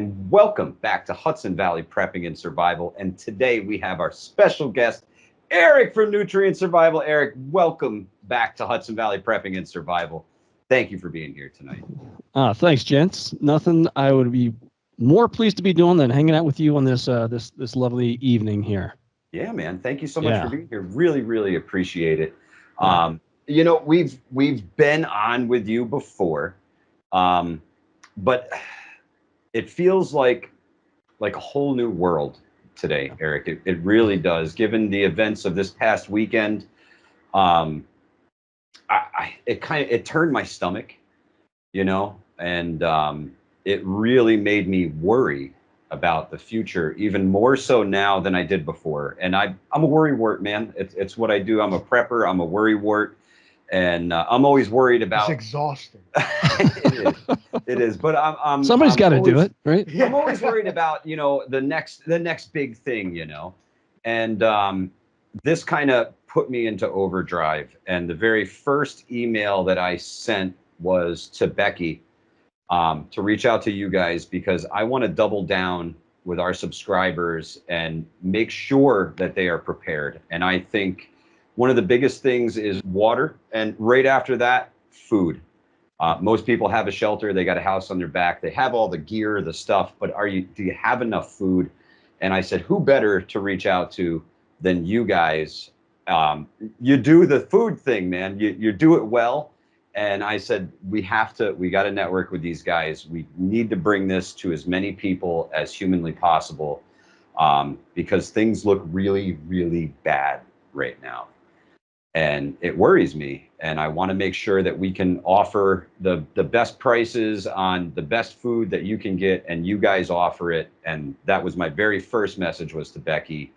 and welcome back to Hudson Valley Prepping and Survival. And today we have our special guest, Eric from Nutrient Survival. Eric, welcome back to Hudson Valley Prepping and Survival. Thank you for being here tonight. Thanks, gents. Nothing I would be more pleased to be doing than hanging out with you on this this lovely evening here. Yeah, man. Thank you so much for being here. Really, really appreciate it. You know, we've been on with you before, but it feels like a whole new world today, Eric. It really does. Given the events of this past weekend, it turned my stomach, you know, and it really made me worry about the future, even more so now than I did before. And I'm a worrywart, man. It's what I do. I'm a prepper. I'm a worrywart. And I'm always worried about. It's exhausting. It is. But somebody's got to do it, right? I'm always worried about, you know, the next big thing, you know. And this kind of put me into overdrive. And the very first email that I sent was to Becky to reach out to you guys, because I want to double down with our subscribers and make sure that they are prepared. And I think one of the biggest things is water, and right after that, food. Most people have a shelter, they got a house on their back, they have all the gear, the stuff, but do you have enough food? And I said, who better to reach out to than you guys? You do the food thing, man. You do it well. And I said, we got to network with these guys. We need to bring this to as many people as humanly possible, because things look really, really bad right now. And it worries me. And I want to make sure that we can offer the best prices on the best food that you can get, and you guys offer it. And that was my very first message, was to Becky,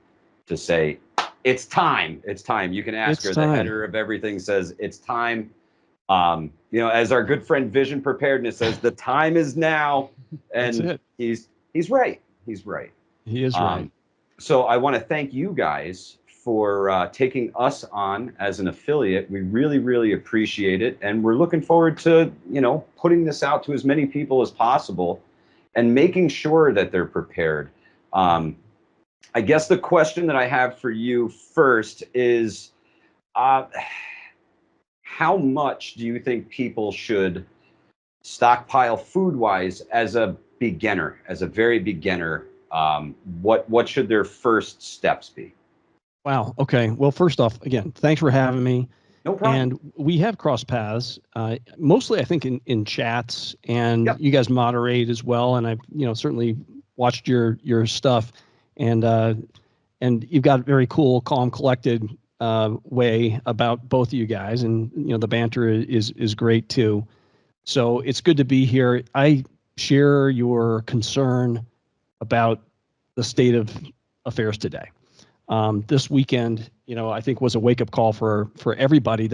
to say, it's time. It's time. You can ask her. The header of everything says it's time. You know, as our good friend Vision Preparedness says, the time is now. And he's right. He's right. He is right. So I want to thank you guys for taking us on as an affiliate. We really, really appreciate it. And we're looking forward to, you know, putting this out to as many people as possible and making sure that they're prepared. I guess the question that I have for you first is, how much do you think people should stockpile food-wise as a beginner, as a very beginner? What should their first steps be? Wow. Okay. Well, first off, again, thanks for having me. No problem. And we have crossed paths, mostly I think in chats, and you guys moderate as well. And I've, you know, certainly watched your stuff, and you've got a very cool, calm, collected way about both of you guys, and you know the banter is great too. So it's good to be here. I share your concern about the state of affairs today. This weekend, you know, I think was a wake-up call for everybody.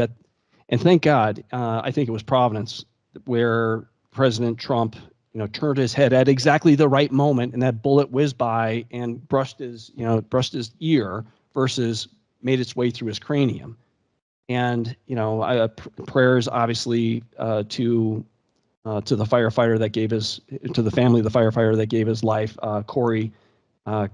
And thank God, I think it was Providence, where President Trump, you know, turned his head at exactly the right moment, and that bullet whizzed by and brushed his ear versus made its way through his cranium. And you know, prayers obviously to the firefighter that gave to the family of the firefighter that gave his life, Corey. I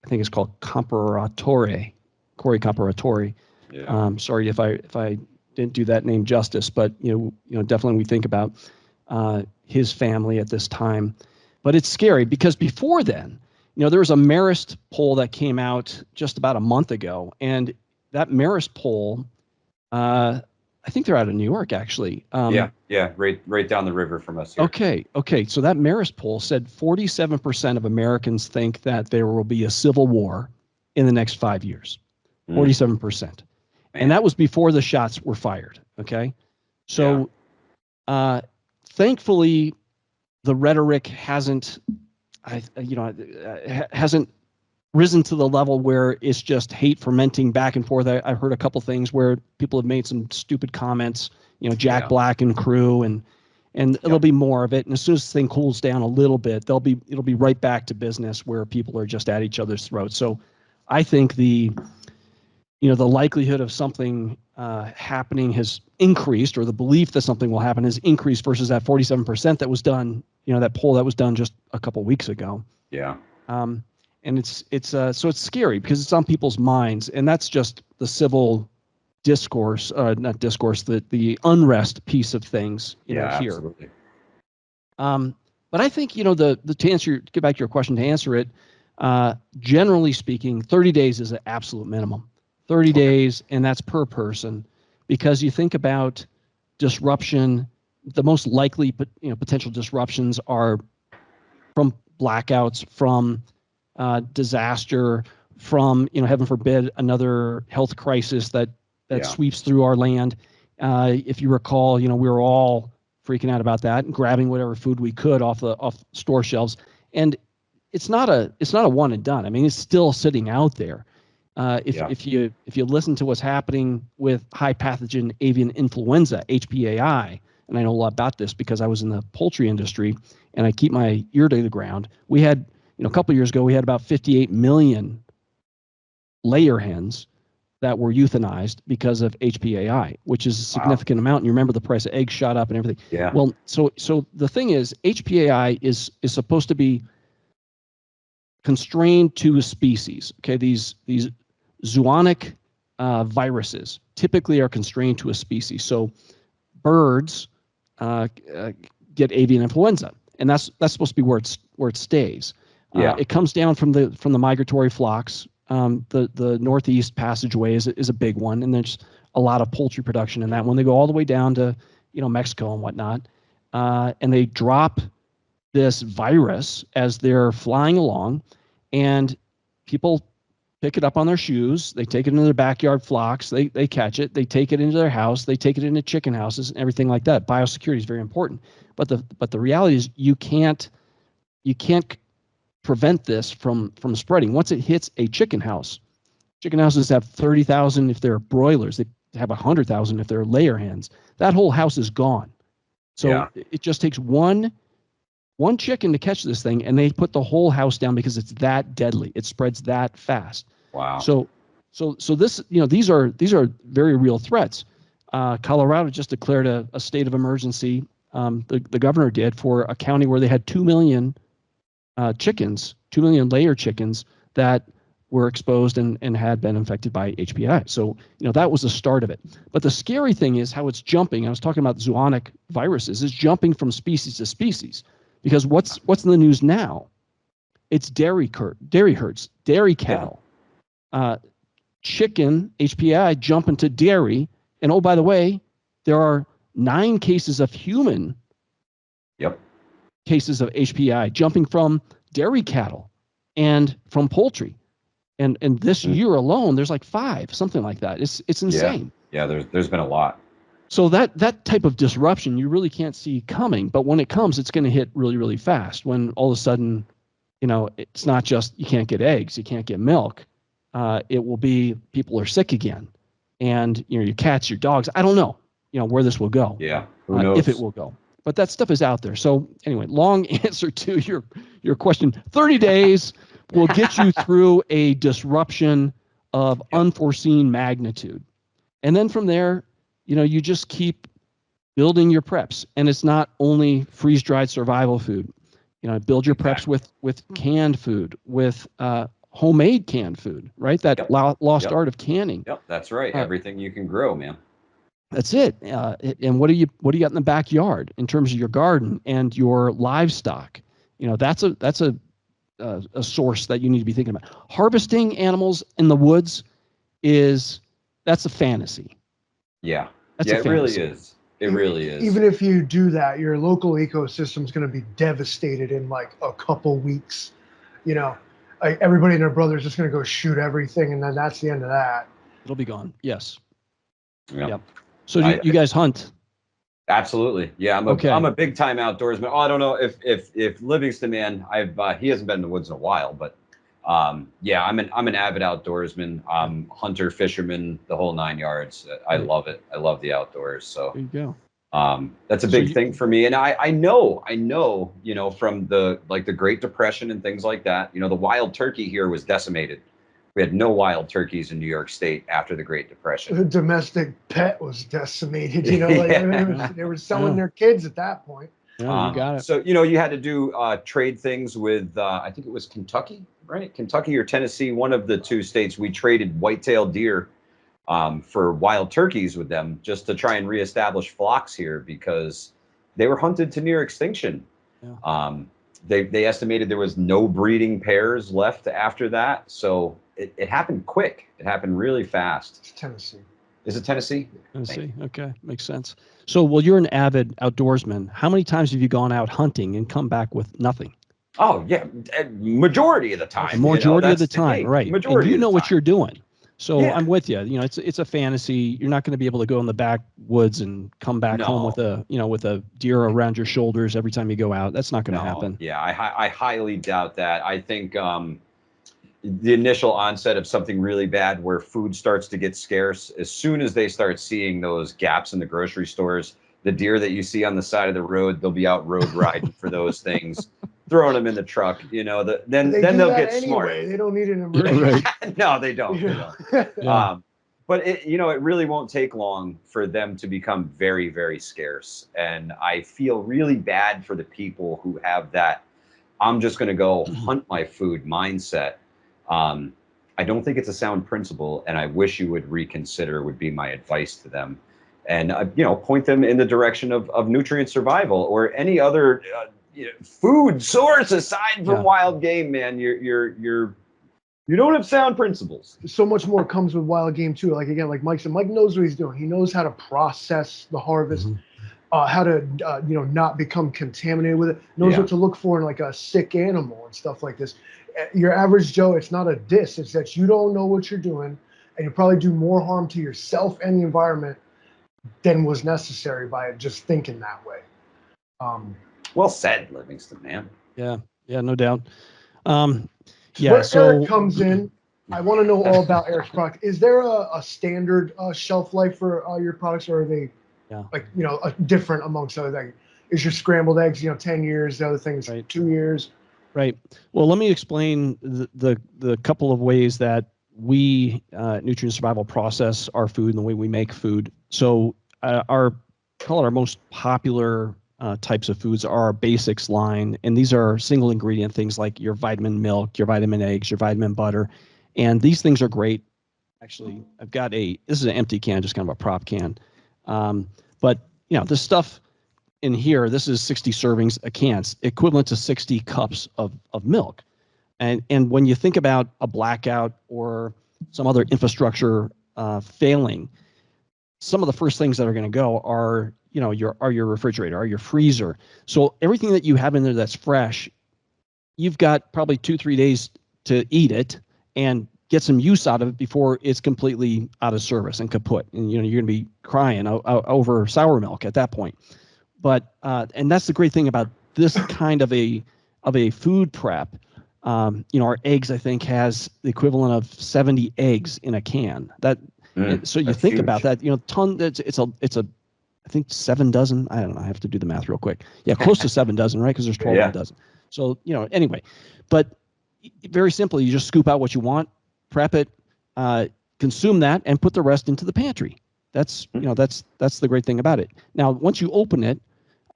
think it's called Corey Comparatore. Yeah. Sorry if I didn't do that name justice, but you know, definitely we think about his family at this time. But it's scary because before then, you know, there was a Marist poll that came out just about a month ago, and that Marist poll, I think they're out of New York, actually. Yeah, right down the river from us here. Okay. So that Marist poll said 47% of Americans think that there will be a civil war in the next 5 years. 47%. And that was before the shots were fired. Okay. So thankfully, the rhetoric hasn't risen to the level where it's just hate fermenting back and forth. I've heard a couple things where people have made some stupid comments, you know, Jack Black and crew, and there'll be more of it. And as soon as the thing cools down a little bit, it'll be right back to business where people are just at each other's throats. So I think the the likelihood of something happening has increased, or the belief that something will happen has increased versus that 47% that was done, that poll that was done just a couple weeks ago. Yeah. And so it's scary because it's on people's minds, and that's just the civil discourse, not discourse, the unrest piece of things, here. Absolutely. But I think, get back to your question, to answer it, generally speaking, 30 days is an absolute minimum. 30 days, and that's per person, because you think about disruption, the most likely potential disruptions are from blackouts, from disaster, from, heaven forbid, another health crisis that sweeps through our land. If you recall, we were all freaking out about that and grabbing whatever food we could off store shelves. And it's not a one and done. I mean, it's still sitting out there. If you listen to what's happening with high pathogen avian influenza, HPAI, and I know a lot about this because I was in the poultry industry and I keep my ear to the ground. We had, a couple of years ago, we had about 58 million layer hens that were euthanized because of HPAI, which is a significant amount. And you remember the price of eggs shot up and everything. Yeah. Well, so the thing is, HPAI is supposed to be constrained to a species. Okay, these zoonotic viruses typically are constrained to a species. So birds get avian influenza, and that's supposed to be where it stays. It comes down from the migratory flocks. The Northeast Passageway is a big one, and there's a lot of poultry production in that one. They go all the way down to Mexico and whatnot, and they drop this virus as they're flying along, and people pick it up on their shoes. They take it into their backyard flocks. They catch it. They take it into their house. They take it into chicken houses and everything like that. Biosecurity is very important, but the reality is you can't prevent this from spreading. Once it hits a chicken houses have 30,000 if they're broilers. They have 100,000 if they're layer hens. That whole house is gone. So it just takes one chicken to catch this thing, and they put the whole house down because it's that deadly. It spreads that fast. Wow. So this, these are very real threats. Colorado just declared a state of emergency. The governor did, for a county where they had 2 million chickens, 2 million layer chickens that were exposed and had been infected by HPI. So, that was the start of it. But the scary thing is how it's jumping. I was talking about zoonotic viruses. It's jumping from species to species, because what's in the news now? It's dairy herds, dairy cattle, chicken HPI jump into dairy. And oh, by the way, there are 9 cases of human cases of HPI jumping from dairy cattle and from poultry. And this year alone, there's like 5, something like that. It's insane. Yeah, there's been a lot. So that type of disruption you really can't see coming. But when it comes, it's going to hit really, really fast. When all of a sudden, it's not just you can't get eggs, you can't get milk. It will be people are sick again. And, your cats, your dogs, I don't know, where this will go. Yeah, who knows? If it will go. But that stuff is out there. So anyway, long answer to your question. 30 days will get you through a disruption of unforeseen magnitude. And then from there, you just keep building your preps. And it's not only freeze-dried survival food. Build your preps with canned food, with homemade canned food, right? That lost art of canning. Yep, that's right. Everything you can grow, man. That's it. And what do you got in the backyard in terms of your garden and your livestock? That's a source that you need to be thinking about. Harvesting animals in the woods that's a fantasy. Yeah. It really is. It really is. Even if you do that, your local ecosystem is going to be devastated in like a couple weeks. Like everybody and their brother's just going to go shoot everything, and then that's the end of that. It'll be gone. Yes. Yeah. Yep. So you guys hunt? Absolutely. Yeah, I'm a big time outdoorsman. Oh, I don't know if Livingston, man, he hasn't been in the woods in a while, but I'm an avid outdoorsman. Hunter, fisherman, the whole 9 yards. I love it. I love the outdoors. So there you go. That's a big thing for me. And I know, from the Great Depression and things like that, the wild turkey here was decimated We had no wild turkeys in New York State after the Great Depression. The domestic pet was decimated. You know, like they were selling their kids at that point. Yeah, you got it. So, you know, you had to do trade things with, I think it was Kentucky, right? Kentucky or Tennessee, one of the two states. We traded white-tailed deer for wild turkeys with them just to try and reestablish flocks here because they were hunted to near extinction. Yeah. They estimated there was no breeding pairs left after that. So it happened quick. It happened really fast. It's Tennessee. Is it Tennessee? Tennessee. Okay. Makes sense. So, well, you're an avid outdoorsman. How many times have you gone out hunting and come back with nothing? Oh, yeah. Majority of the time. Majority of the time, right. Majority and you know what time. you're doing. So Yeah. I'm with you. You know, it's a fantasy. You're not going to be able to go in the backwoods and come back home with a deer around your shoulders every time you go out. That's not going to happen. Yeah, I highly doubt that. I think the initial onset of something really bad where food starts to get scarce, as soon as they start seeing those gaps in the grocery stores, the deer that you see on the side of the road, they'll be out road riding for those things, throwing them in the truck. You know, then they'll get smart. They don't need an emergency. Right. No, they don't. Yeah. But it really won't take long for them to become very, very scarce. And I feel really bad for the people who have that I'm just going to go hunt my food mindset. I don't think it's a sound principle, and I wish you would reconsider, would be my advice to them. And, point them in the direction of nutrient survival or any other food source aside from wild game, man. You don't have sound principles. So much more comes with wild game too. Like again, like Mike said, Mike knows what he's doing. He knows how to process the harvest, how to not become contaminated with it. Knows what to look for in like a sick animal and stuff like this. Your average Joe, it's not a diss. It's that you don't know what you're doing, and you probably do more harm to yourself and the environment than was necessary by just thinking that way. Well said, Livingston, man. Yeah, no doubt. So Eric comes in. I want to know all about Eric's product. Is there a standard shelf life for your products, or are they different amongst other things? Is your scrambled eggs 10 years? The other things 2 years. Right. Well, let me explain the couple of ways that we Nutrient Survival process our food and the way we make food. So our most popular types of foods are our basics line, and these are single ingredient things like your vitamin milk, your vitamin eggs, your vitamin butter, and these things are great. Actually, I've got this is an empty can, just kind of a prop can, but this stuff in here, this is 60 servings a can, equivalent to 60 cups of milk. And when you think about a blackout or some other infrastructure failing, some of the first things that are going to go are your refrigerator, or your freezer. So everything that you have in there that's fresh, you've got probably 2-3 days to eat it and get some use out of it before it's completely out of service and kaput. And you're going to be crying over sour milk at that point. But and that's the great thing about this kind of a food prep. Our eggs, I think, has the equivalent of 70 eggs in a can. So you think huge. About that, ton. It's a I think 7 dozen. I don't know. I have to do the math real quick. Yeah, close to 7 dozen, right? Because there's 12 in a dozen. So anyway, but very simply, you just scoop out what you want, prep it, consume that, and put the rest into the pantry. That's that's the great thing about it. Now, once you open it,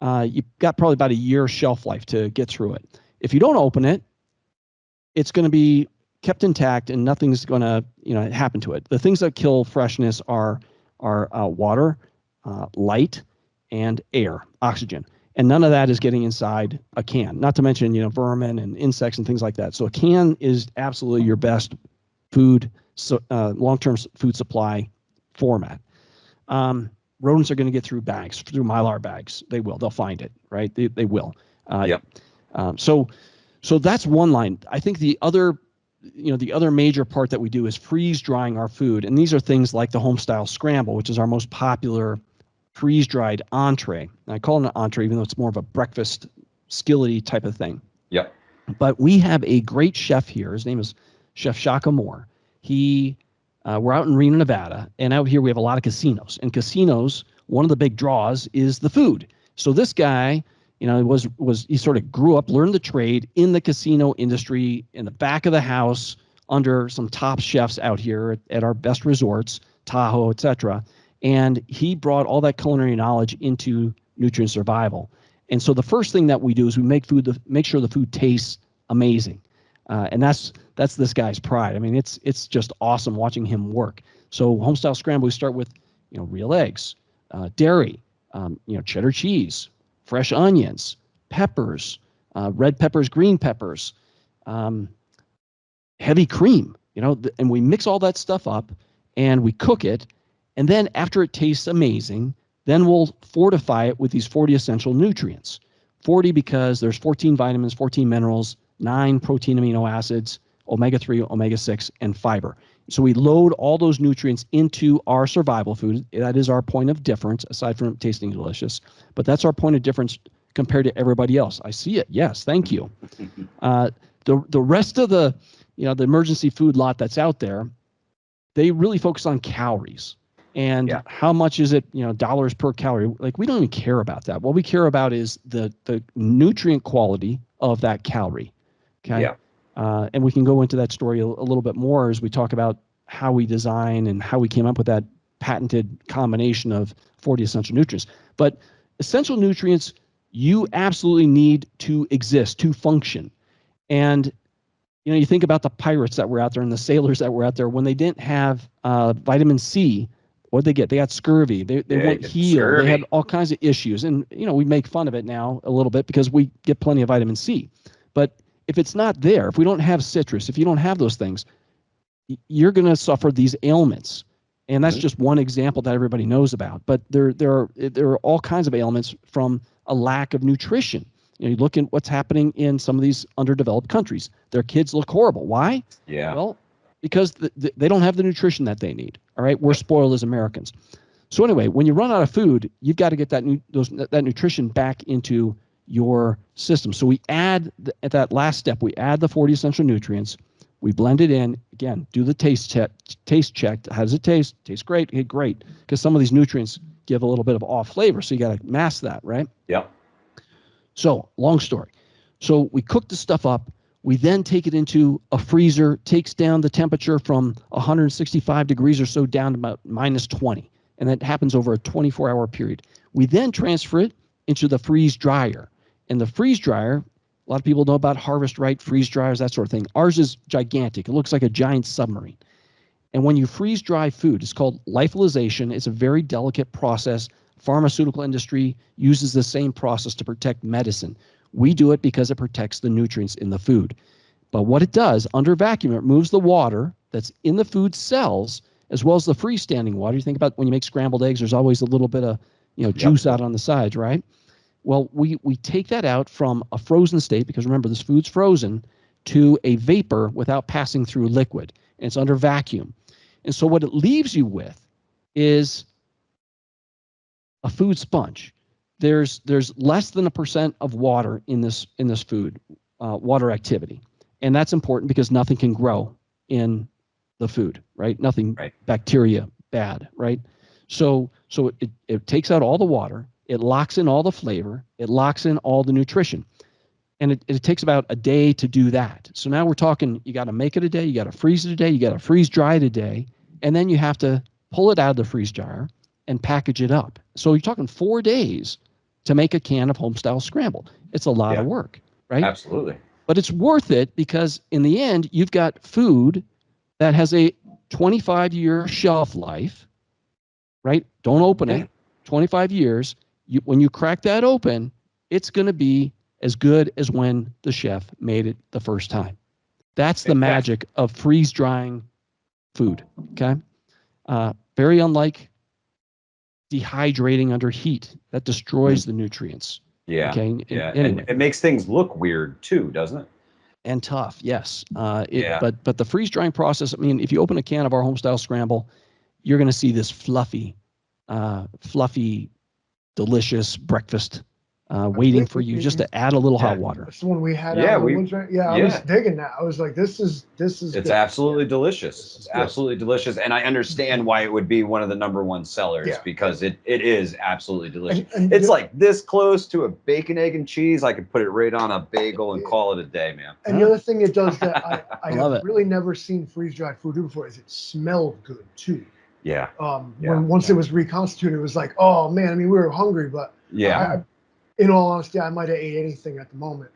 you've got probably about a year shelf life to get through it. If you don't open it, it's going to be kept intact and nothing's going to happen to it. The things that kill freshness are water, light, and air, oxygen. And none of that is getting inside a can, not to mention vermin and insects and things like that. So a can is absolutely your best food, long-term food supply format. Rodents are going to get through bags, through Mylar bags. They'll find it, right? They will. So that's one line. I think the other major part that we do is freeze drying our food. And these are things like the Homestyle Scramble, which is our most popular freeze dried entree. And I call it an entree, even though it's more of a breakfast skillet type of thing. Yep. But we have a great chef here. His name is Chef Shaka Moore. We're out in Reno, Nevada, and out here we have a lot of casinos. And casinos, one of the big draws is the food. So this guy, he sort of grew up, learned the trade in the casino industry, in the back of the house, under some top chefs out here at our best resorts, Tahoe, etc. And he brought all that culinary knowledge into nutrient survival. And so the first thing that we do is we make sure the food tastes amazing. And that's this guy's pride. I mean, it's just awesome watching him work. So homestyle scramble, we start with, real eggs, dairy, cheddar cheese, fresh onions, peppers, red peppers, green peppers, heavy cream, and we mix all that stuff up and we cook it. And then after it tastes amazing, then we'll fortify it with these 40 essential nutrients. 40 because there's 14 vitamins, 14 minerals, 9 protein amino acids, omega-3, omega-6, and fiber. So we load all those nutrients into our survival food. That is our point of difference, aside from tasting delicious. But that's our point of difference compared to everybody else. I see it. Yes, thank you. The rest of the emergency food lot that's out there, they really focus on calories. And how much is it, dollars per calorie? Like, we don't even care about that. What we care about is the nutrient quality of that calorie. Okay. Yeah. And we can go into that story a little bit more as we talk about how we design and how we came up with that patented combination of 40 essential nutrients. But essential nutrients, you absolutely need to exist, to function. And you think about the pirates that were out there and the sailors that were out there when they didn't have vitamin C. What did they get? They got scurvy. They weren't healed. Scurvy. They had all kinds of issues. And, we make fun of it now a little bit because we get plenty of vitamin C. But if it's not there, if we don't have citrus, if you don't have those things, you're going to suffer these ailments. And that's just one example that everybody knows about. But there are all kinds of ailments from a lack of nutrition. You look at what's happening in some of these underdeveloped countries. Their kids look horrible. Why? Yeah. Well, because they don't have the nutrition that they need. All right, we're spoiled as Americans. So anyway, when you run out of food, you've got to get that nutrition back into your system. So we add at that last step, we add the 40 essential nutrients. We blend it in. Again, do the taste check. How does it taste? Tastes great. Okay, great. Because some of these nutrients give a little bit of off flavor, so you got to mask that, right? Yeah. So long story. So we cook the stuff up. We then take it into a freezer, takes down the temperature from 165 degrees or so down to about minus 20. And that happens over a 24-hour period. We then transfer it into the freeze dryer. And the freeze dryer, a lot of people know about Harvest Right freeze dryers, that sort of thing. Ours is gigantic. It looks like a giant submarine. And when you freeze dry food, it's called lyophilization. It's a very delicate process. Pharmaceutical industry uses the same process to protect medicine. We do it because it protects the nutrients in the food. But what it does, under vacuum, it removes the water that's in the food cells, as well as the freestanding water. You think about when you make scrambled eggs, there's always a little bit of juice out on the sides, right? Well, we take that out from a frozen state, because remember, this food's frozen, to a vapor without passing through liquid. And it's under vacuum. And so what it leaves you with is a food sponge. There's less than 1% of water in this food, water activity. And that's important because nothing can grow in the food, right? Nothing, right. Bacteria, bad, right? So it takes out all the water, it locks in all the flavor, it locks in all the nutrition. And it takes about a day to do that. So now we're talking, you got to make it a day, you got to freeze it a day, you got to freeze dry it a day, and then you have to pull it out of the freeze dryer and package it up. So you're talking 4 days to make a can of homestyle scramble. It's a lot of work, right? Absolutely. But it's worth it because in the end, you've got food that has a 25-year shelf life, right? Don't open it. 25 years. When you crack that open, it's going to be as good as when the chef made it the first time. That's the magic of freeze drying food. Okay. Very unlike dehydrating under heat that destroys the nutrients. Yeah. Okay. Yeah. Anyway. And it makes things look weird too, doesn't it? And tough. Yes. But the freeze drying process, I mean, if you open a can of our homestyle scramble, you're going to see this fluffy, delicious breakfast waiting for you just to add a little hot water. That's the one we had out in the woods, right? I was digging that. I was like, this is it's good. Absolutely delicious. It's absolutely delicious. And I understand why it would be one of the #1 sellers because it is absolutely delicious. And it's like this close to a bacon, egg, and cheese. I could put it right on a bagel and call it a day, man. And the other thing it does that I have really never seen freeze-dried food do before is it smelled good too. Once it was reconstituted, it was like, oh man, I mean, we were hungry, but in all honesty, I might have ate anything at the moment.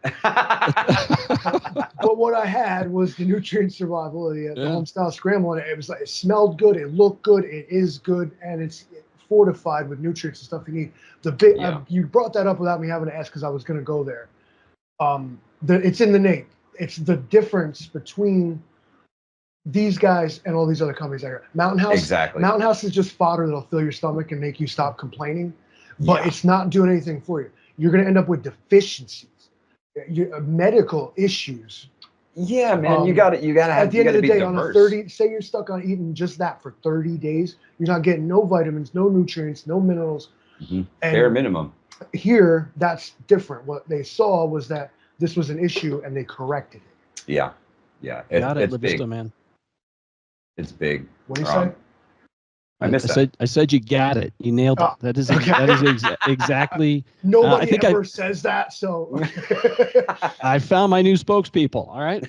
But what I had was the nutrient survivability, the home-style scramble, and it was like, it smelled good, it looked good, it is good, and it's fortified with nutrients and stuff you need. You brought that up without me having to ask because I was going to go there. It's in the name. It's the difference between these guys and all these other companies. Mountain House. Exactly. Mountain House is just fodder that'll fill your stomach and make you stop complaining, but it's not doing anything for you. You're going to end up with deficiencies, medical issues. Yeah, man, you got to have. At the end of the day, on a 30, say you're stuck on eating just that for 30 days, you're not getting no vitamins, no nutrients, no minerals. Bare minimum. Here, that's different. What they saw was that this was an issue, and they corrected it. Yeah. It's big, man. It's big. What do you say? I said you got it. You nailed it. That is exactly. Nobody ever says that. So I found my new spokespeople. All right.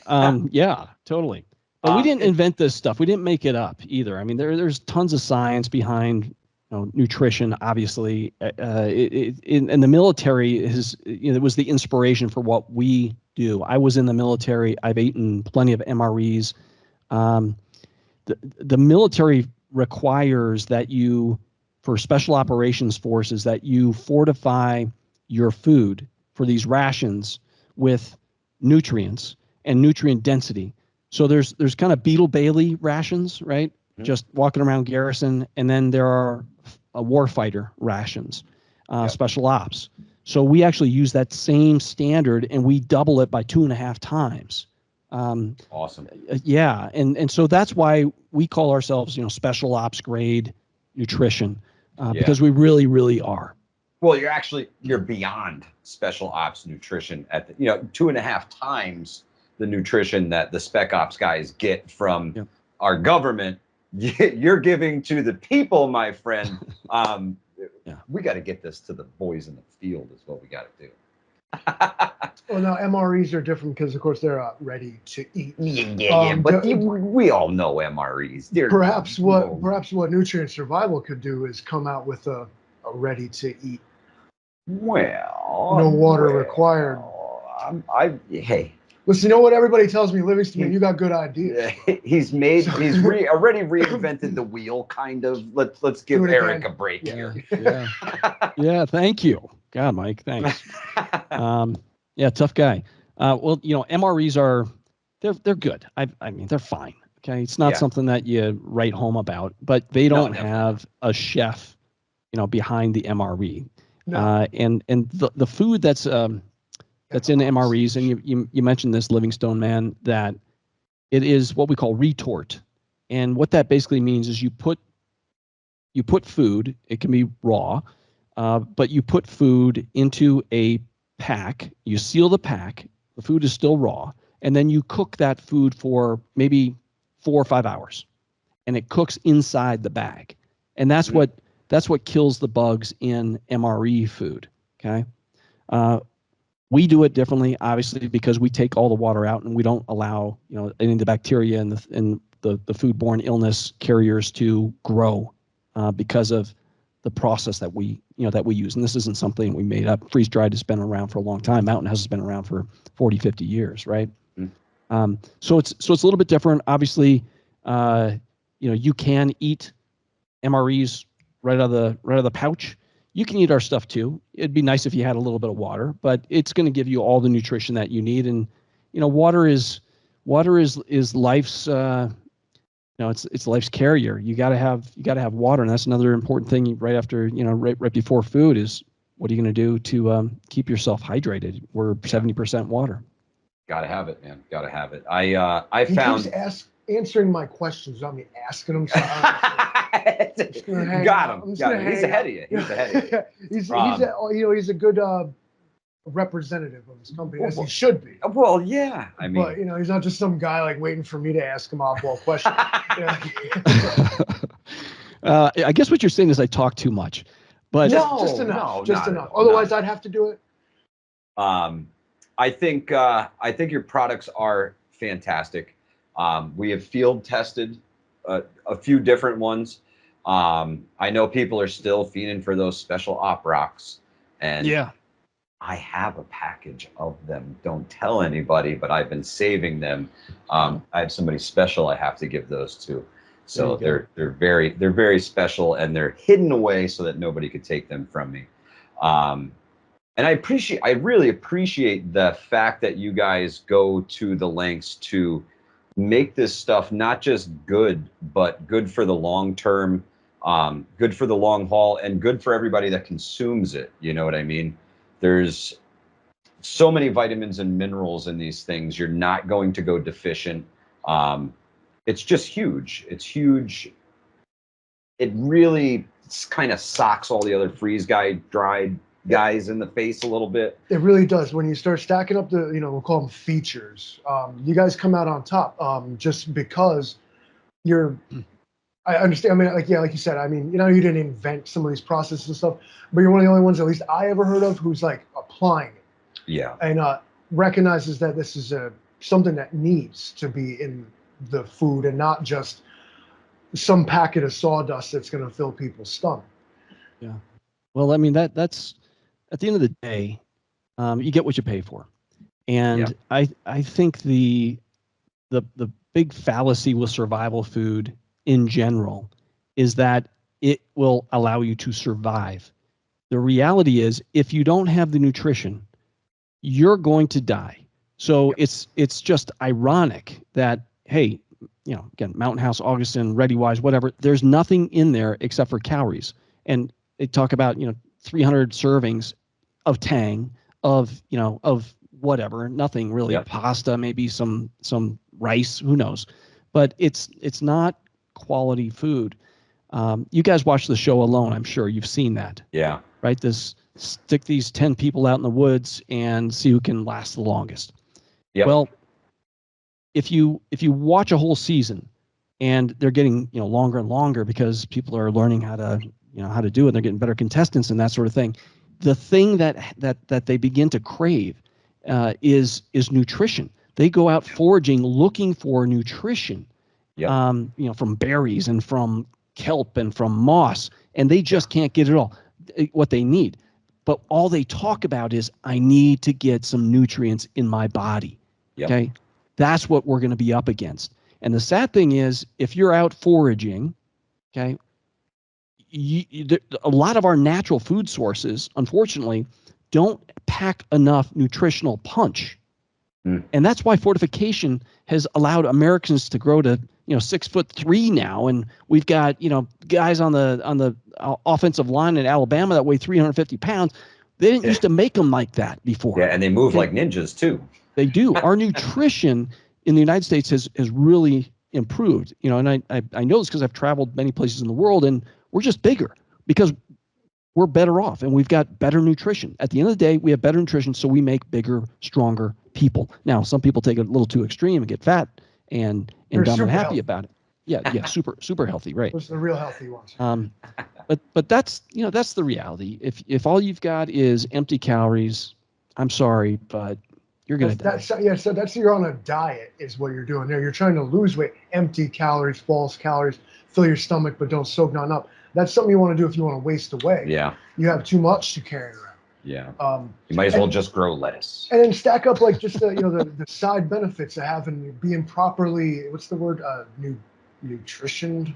Yeah, totally. But we didn't invent this stuff. We didn't make it up either. I mean, there's tons of science behind nutrition. Obviously, in the military it was the inspiration for what we do. I was in the military. I've eaten plenty of MREs. The military requires that you, for special operations forces, that you fortify your food for these rations with nutrients and nutrient density. So there's kind of Beetle Bailey rations, right? Just walking around garrison, and then there are warfighter rations, special ops. So we actually use that same standard, and we double it by 2.5 times. Awesome. Yeah, and so that's why we call ourselves, special ops grade nutrition, because we really, really are. Well, you're beyond special ops nutrition at the 2.5 times the nutrition that the spec ops guys get from our government. You're giving to the people, my friend. We got to get this to the boys in the field is what we got to do. Well, now MREs are different because, of course, they're ready to eat. But we all know MREs. Perhaps what nutrient survival could do is come out with a ready to eat. Well, no water required. Hey. Listen, you know what everybody tells me, Livingston, you got good ideas. He's already reinvented the wheel, kind of. Let's give Eric a break here. Yeah, thank you. God, Mike, thanks. Tough guy. Well, MREs they're good. I mean, they're fine. Okay, it's not something that you write home about, but they don't have a chef, behind the MRE. No. And the food that's in MREs, and you mentioned this, Livingstone man, that it is what we call retort, and what that basically means is you put food. It can be raw. But you put food into a pack, you seal the pack, the food is still raw, and then you cook that food for maybe 4 or 5 hours, and it cooks inside the bag. And that's what kills the bugs in MRE food, okay? We do it differently, obviously, because we take all the water out and we don't allow, any of the bacteria and the foodborne illness carriers to grow because of the process that we use. And this isn't something we made up. Freeze dried has been around for a long time. Mountain House has been around for 40, 50 years, right? So it's a little bit different. Obviously, you can eat MREs right out of the pouch. You can eat our stuff too. It'd be nice if you had a little bit of water, but it's going to give you all the nutrition that you need. And water is life's it's life's carrier. You got to have water, and that's another important thing right after, right before food is what are you going to do to keep yourself hydrated? We're 70% water. Got to have it, man. Got to have it. I found answering my questions without me asking them. So got him. He's ahead of you. He's a good representative of his company, as he should be. Well, yeah. I mean, but he's not just some guy like waiting for me to ask him oddball questions. I guess what you're saying is I talk too much, but just enough. Otherwise, I'd have to do it. I think your products are fantastic. We have field tested a few different ones. I know people are still fiending for those special op rocks, and yeah, I have a package of them. Don't tell anybody, but I've been saving them. I have somebody special I have to give those to. So they're very special, and they're hidden away so that nobody could take them from me. And I really appreciate the fact that you guys go to the lengths to make this stuff not just good, but good for the long term, good for the long haul, and good for everybody that consumes it. You know what I mean? There's so many vitamins and minerals in these things. You're not going to go deficient. It's just huge. It's huge. It really kind of socks all the other dried guys in the face a little bit. It really does. When you start stacking up the, we'll call them features, you guys come out on top, just because I understand. I mean, like you said, I mean, you didn't invent some of these processes and stuff, but you're one of the only ones, at least I ever heard of, who's like applying it. Yeah. And recognizes that this is something that needs to be in the food and not just some packet of sawdust that's going to fill people's stomach. Yeah. Well, I mean, that's at the end of the day, you get what you pay for. And I think the big fallacy with survival food in general is that it will allow you to survive. The reality is, if you don't have the nutrition, you're going to die. So it's just ironic that, hey, again, Mountain House, Augustin, ReadyWise, whatever, there's nothing in there except for calories. And they talk about, 300 servings of Tang, of whatever, nothing really, pasta, maybe some rice, who knows, but it's not quality food. You guys watch the show Alone. I'm sure you've seen that. Yeah. Right. Stick these 10 people out in the woods and see who can last the longest. Yep. Well, if you watch a whole season and they're getting, longer and longer because people are learning how to do it, they're getting better contestants and that sort of thing. The thing that they begin to crave is nutrition. They go out foraging, looking for nutrition, from berries and from kelp and from moss, and they just can't get it all, what they need. But all they talk about is, I need to get some nutrients in my body. Yep. Okay. That's what we're going to be up against. And the sad thing is, if you're out foraging, okay, a lot of our natural food sources, unfortunately, don't pack enough nutritional punch. And that's why fortification has allowed Americans to grow to, 6'3" now. And we've got, guys on the offensive line in Alabama that weigh 350 pounds. They didn't used to make them like that before. Yeah. And they move like ninjas too. They do. Our nutrition in the United States has really improved, and I know this because I've traveled many places in the world, and we're just bigger because we're better off and we've got better nutrition. At the end of the day, we have better nutrition, so we make bigger, stronger people. Now, some people take it a little too extreme and get fat and dumb and happy about it. Yeah, super healthy, right? Those are the real healthy ones. But that's that's the reality. If all you've got is empty calories, I'm sorry, but you're gonna die. So that's, you're on a diet is what you're doing there. You're trying to lose weight, empty calories, false calories, fill your stomach, but don't soak none up. That's something you want to do if you want to waste away. Yeah. You have too much to carry around. Yeah. You might as well just grow lettuce. And then stack up like just the side benefits of having, being properly, what's the word? Nutritioned.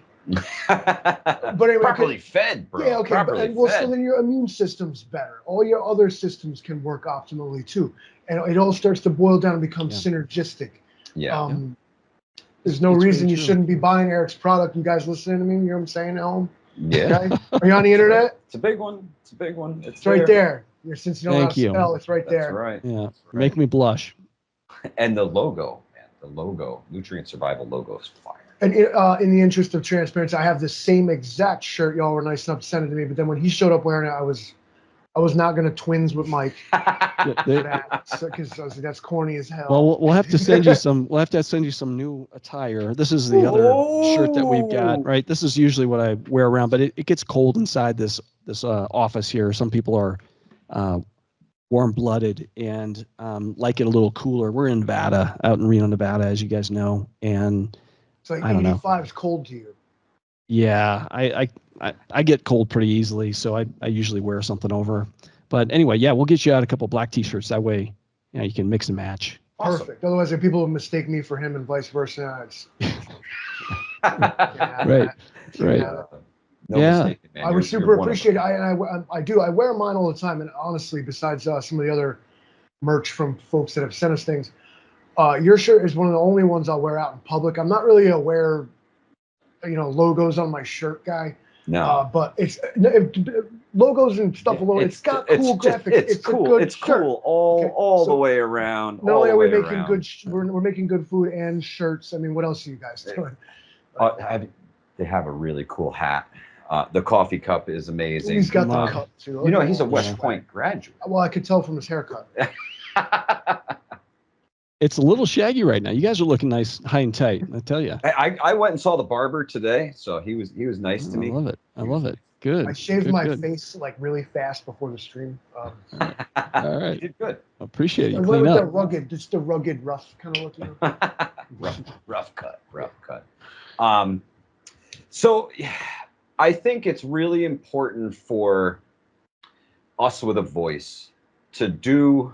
But anyway, properly fed, bro. Yeah, okay. So then your immune system's better. All your other systems can work optimally too. And it all starts to boil down and become synergistic. Yeah. There's no reason you shouldn't be buying Eric's product. You guys listening to me? You know what I'm saying at home? Yeah. Okay? Are you on the internet? It's a big one. It's right there. Since you don't know how to spell, it's right there. That's right. Yeah. Right. Make me blush. And the logo, man. The logo, Nutrient Survival logo is fire. And in the interest of transparency, I have the same exact shirt. Y'all were nice enough to send it to me. But then when he showed up wearing it, I was I was not gonna twins with Mike. Yeah, Because that's corny as hell. well, we'll have to send you some. We'll have to send you some new attire. This is the other shirt that we've got. Right. This is usually what I wear around, but it gets cold inside this office here. Some people are warm-blooded and like it a little cooler. We're in Nevada, out in Reno, Nevada, as you guys know, and it's like I don't know. 85 is cold to you. Yeah, I get cold pretty easily, so I usually wear something over. But anyway, yeah, we'll get you out a couple black T-shirts. That way, you can mix and match. Perfect. Awesome. Otherwise, if people would mistake me for him and vice versa. Right. No mistake, man. I would super appreciate it. I do. I wear mine all the time. And honestly, besides some of the other merch from folks that have sent us things, your shirt is one of the only ones I'll wear out in public. I'm not really a wear, logos on my shirt guy. No. But it's logos and stuff alone. It's got cool graphics. It's cool. It's cool all the way around. Not only are we making good, we're making good food and shirts. I mean, what else are you guys doing? They have a really cool hat. The coffee cup is amazing. He's got the cup too. He's a West Point graduate. Well, I could tell from his haircut. It's a little shaggy right now. You guys are looking nice, high and tight. I tell you. I went and saw the barber today, so he was nice to me. I love it. Good. I shaved my face like really fast before the stream. All right. You did good. Appreciate it. I went with the rugged, just the rugged, rough kind of looking. rough cut. So I think it's really important for us with a voice to do.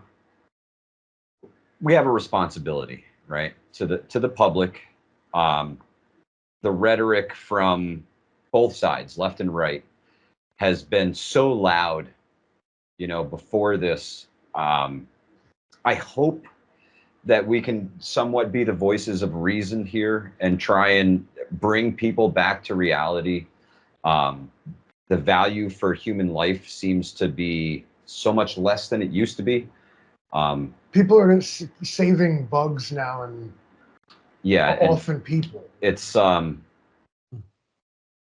We have a responsibility, right, to the public. The rhetoric from both sides, left and right, has been so loud, before this. I hope that we can somewhat be the voices of reason here and try and bring people back to reality. The value for human life seems to be so much less than it used to be. People are saving bugs now, and often people. It's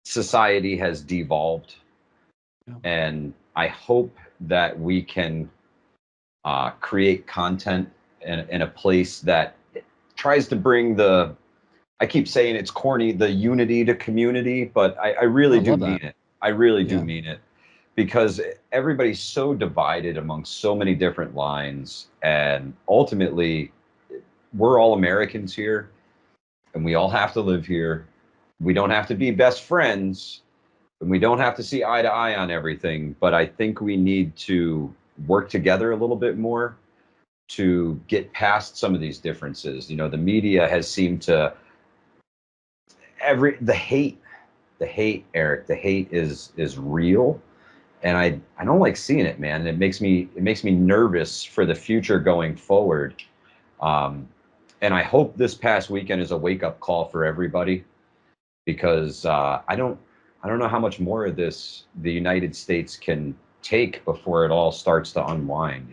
society has devolved, and I hope that we can create content in a place that tries to bring I keep saying it's corny, the unity to community, but I really do mean it. I really do mean it. Because everybody's so divided among so many different lines, and ultimately we're all Americans here and we all have to live here. We don't have to be best friends and we don't have to see eye to eye on everything, but I think we need to work together a little bit more to get past some of these differences. The media has seemed to the hate, Eric, the hate is real. And I don't like seeing it, man. It makes me nervous for the future going forward. And I hope this past weekend is a wake-up call for everybody, because I don't know how much more of this the United States can take before it all starts to unwind.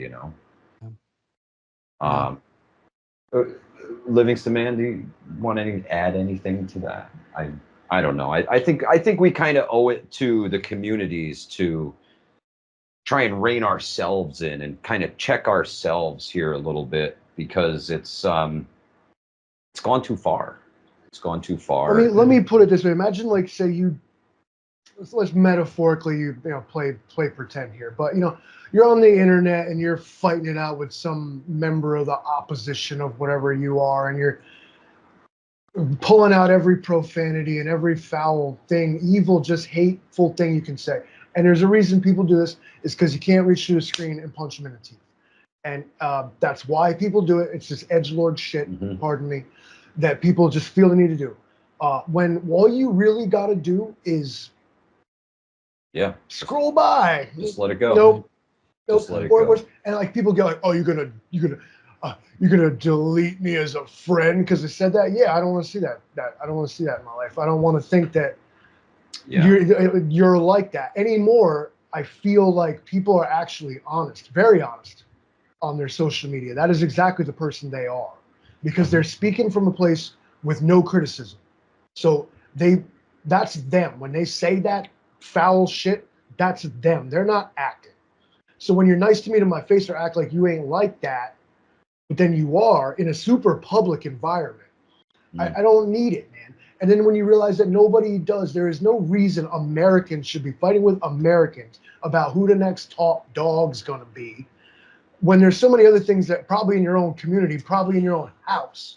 Livingston, man, do you want to add anything to that? I don't know. I think we kind of owe it to the communities to try and rein ourselves in and kind of check ourselves here a little bit, because it's gone too far. It's gone too far. Let me put it this way. Imagine, like, say let's metaphorically, play pretend here, but you're on the internet and you're fighting it out with some member of the opposition of whatever you are, and you're pulling out every profanity and every foul thing, evil, just hateful thing you can say. And there's a reason people do this, is because you can't reach through the screen and punch them in the teeth. And that's why people do it. It's just edgelord shit, pardon me, that people just feel the need to do. When all you really got to do is scroll by. Just let it go. Nope. Just let it go. And like people get like, oh, you're gonna delete me as a friend because I said that? Yeah, I don't want to see that. I don't want to see that in my life. I don't want to think that you're like that anymore. I feel like people are actually honest, very honest, on their social media. That is exactly the person they are, because they're speaking from a place with no criticism. So that's them. When they say that foul shit, that's them. They're not acting. So when you're nice to me to my face or act like you ain't like that, but then you are in a super public environment, I don't need it, man. And then when you realize that nobody does, there is no reason Americans should be fighting with Americans about who the next top dog's going to be, when there's so many other things that probably in your own community, probably in your own house,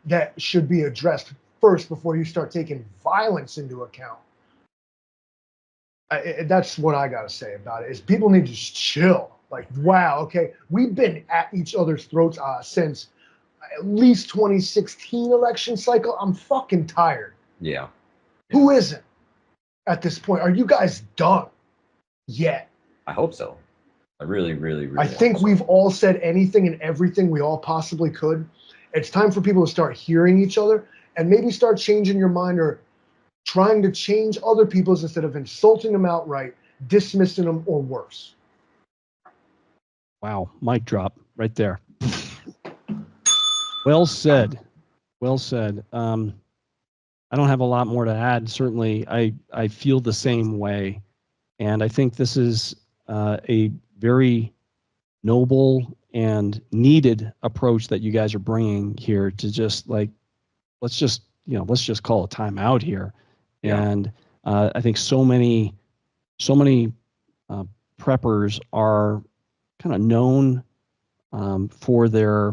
that should be addressed first before you start taking violence into account. That's what I got to say about it, is people need to just chill. Like, wow, okay, we've been at each other's throats since at least 2016 election cycle. I'm fucking tired. Yeah. Who isn't at this point? Are you guys done yet? I hope so. I really, really, really I think we've all said anything and everything we all possibly could. It's time for people to start hearing each other and maybe start changing your mind, or trying to change other people's instead of insulting them outright, dismissing them, or worse. Wow, mic drop right there. Well said. Well said. I don't have a lot more to add. Certainly, I feel the same way. And I think this is a very noble and needed approach that you guys are bringing here, to just like, let's just call a timeout here. Yeah. And I think so many preppers are kind of known for their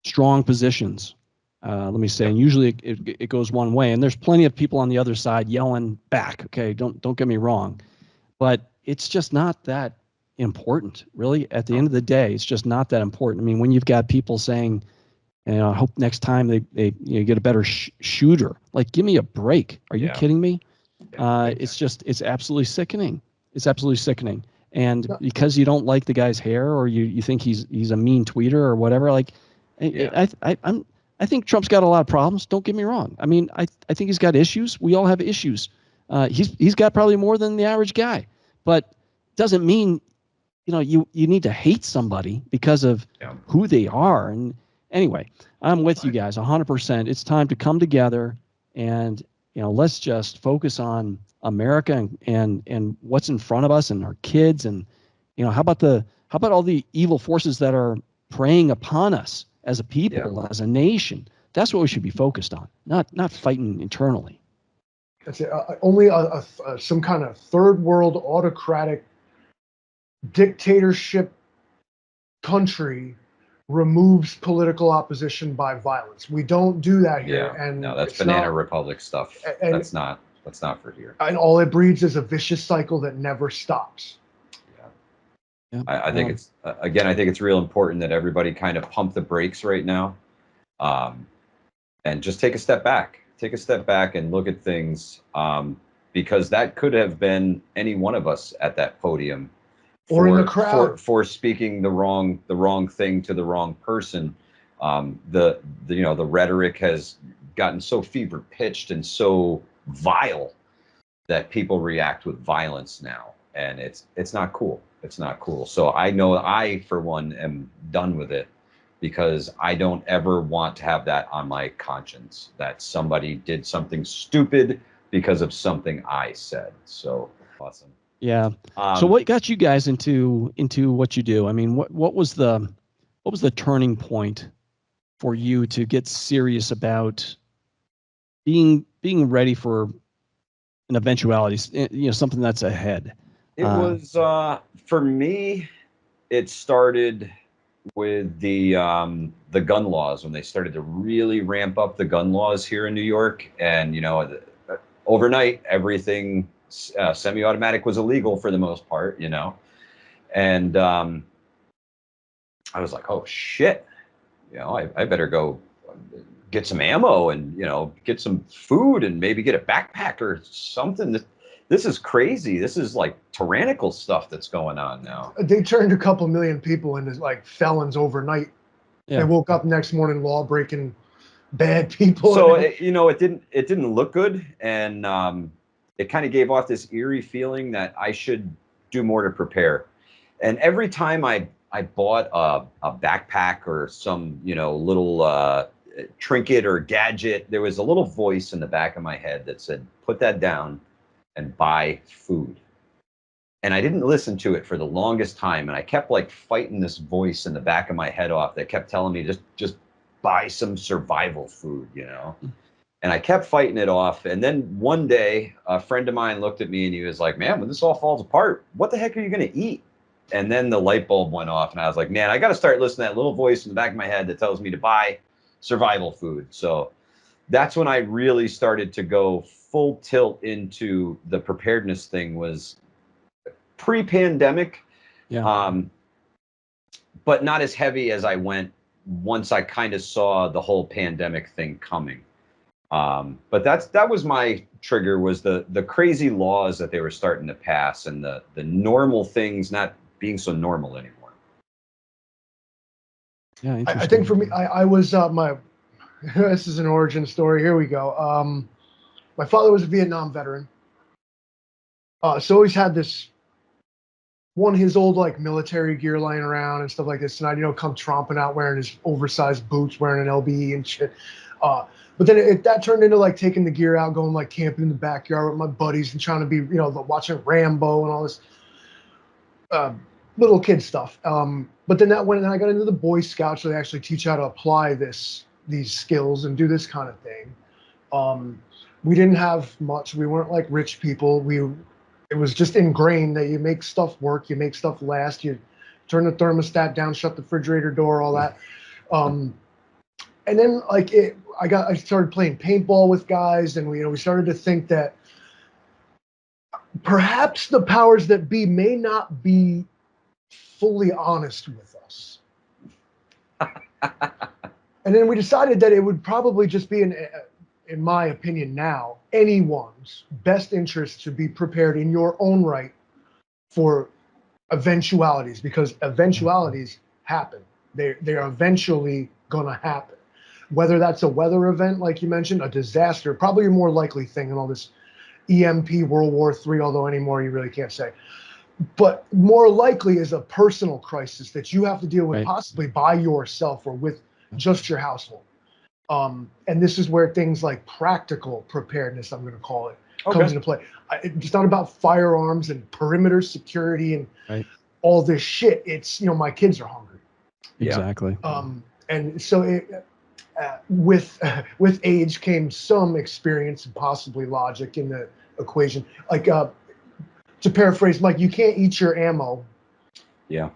strong positions. Let me say, and usually it goes one way, and there's plenty of people on the other side yelling back. Okay, don't get me wrong, but it's just not that important, really. At the end of the day, it's just not that important. I mean, when you've got people saying, I hope next time they get a better shooter. Like, give me a break. Are you kidding me? It's absolutely sickening. It's absolutely sickening. And because you don't like the guy's hair, or you think he's a mean tweeter or whatever, like, I think Trump's got a lot of problems. Don't get me wrong. I mean, I think he's got issues. We all have issues. He's got probably more than the average guy, but doesn't mean you need to hate somebody because of who they are. And anyway, I'm with you guys 100%. It's time to come together and let's just focus on America and what's in front of us and our kids. And how about all the evil forces that are preying upon us as a people, as a nation? That's what we should be focused on, not fighting internally. That's it. Only some kind of third world autocratic dictatorship country removes political opposition by violence. We don't do that here. And no, that's banana republic stuff. That's not for here. And all it breeds is a vicious cycle that never stops. I think it's I think it's real important that everybody kind of pump the brakes right now, and just take a step back. Take a step back and look at things, because that could have been any one of us at that podium, or in the crowd, for speaking the wrong thing to the wrong person. The rhetoric has gotten so fever pitched and so vile that people react with violence now, and it's not cool. It's not cool. So I know I, for one, am done with it, because I don't ever want to have that on my conscience, that somebody did something stupid because of something I said. So awesome. Yeah. So what got you guys into what you do? I mean, what was the turning point for you to get serious about being ready for an eventuality, something that's ahead? It was for me. It started with the gun laws, when they started to really ramp up the gun laws here in New York, and overnight everything semi-automatic was illegal for the most part, and I was like, oh shit, I better go get some ammo and get some food and maybe get a backpack or something. This is crazy. This is like tyrannical stuff that's going on now. They turned a couple million people into like felons overnight. Yeah. They woke up next morning law-breaking bad people. So it didn't look good, and it kind of gave off this eerie feeling that I should do more to prepare. And every time I bought a backpack or some little trinket or gadget, there was a little voice in the back of my head that said, "Put that down and buy food." And I didn't listen to it for the longest time. And I kept like fighting this voice in the back of my head off that kept telling me, just buy some survival food, you know? And I kept fighting it off. And then one day, a friend of mine looked at me and he was like, man, when this all falls apart, what the heck are you going to eat? And then the light bulb went off and I was like, man, I got to start listening to that little voice in the back of my head that tells me to buy survival food. So that's when I really started to go full tilt into the preparedness thing. Was pre-pandemic, but not as heavy as I went once I kind of saw the whole pandemic thing coming. But that was my trigger, was the crazy laws that they were starting to pass and the normal things not being so normal anymore. Yeah, I think for me, I was this is an origin story. Here we go. My father was a Vietnam veteran. So always had this his old like military gear lying around and stuff like this. And I'd, come tromping out wearing his oversized boots, wearing an LBE and shit. But then that turned into like taking the gear out, going like camping in the backyard with my buddies and trying to be, watching Rambo and all this little kid stuff. But then that went, and I got into the Boy Scouts, so they actually teach how to apply these skills and do this kind of thing. We didn't have much. We weren't like rich people. It was just ingrained that you make stuff work, you make stuff last, you turn the thermostat down, shut the refrigerator door, all that. And then like I started playing paintball with guys, and we started to think that perhaps the powers that be may not be fully honest with us. And then we decided that it would probably just be in my opinion now, anyone's best interest to be prepared in your own right for eventualities, because eventualities happen. They're eventually gonna happen. Whether that's a weather event, like you mentioned, a disaster, probably a more likely thing in all this EMP, World War III, although anymore you really can't say. But more likely is a personal crisis that you have to deal with, possibly by yourself or with just your household. And this is where things like practical preparedness, I'm going to call it, comes into play. It's not about firearms and perimeter security and all this shit. It's, my kids are hungry. Exactly. And so with age came some experience and possibly logic in the equation. Like, to paraphrase Mike, you can't eat your ammo. Yeah.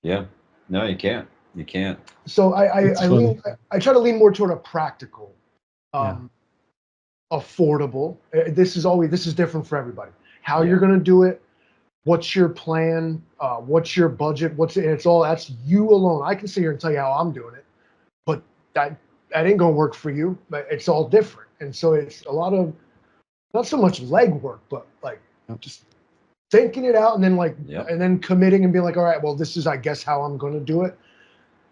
No, you can't. You can't. So I try to lean more toward a practical, affordable. This is different for everybody. How you're going to do it, what's your plan, what's your budget, that's you alone. I can sit here and tell you how I'm doing it, but that ain't going to work for you. But it's all different, and so it's a lot of not so much legwork, but like just thinking it out and then and then committing and being like, all right, well, this is I guess how I'm going to do it.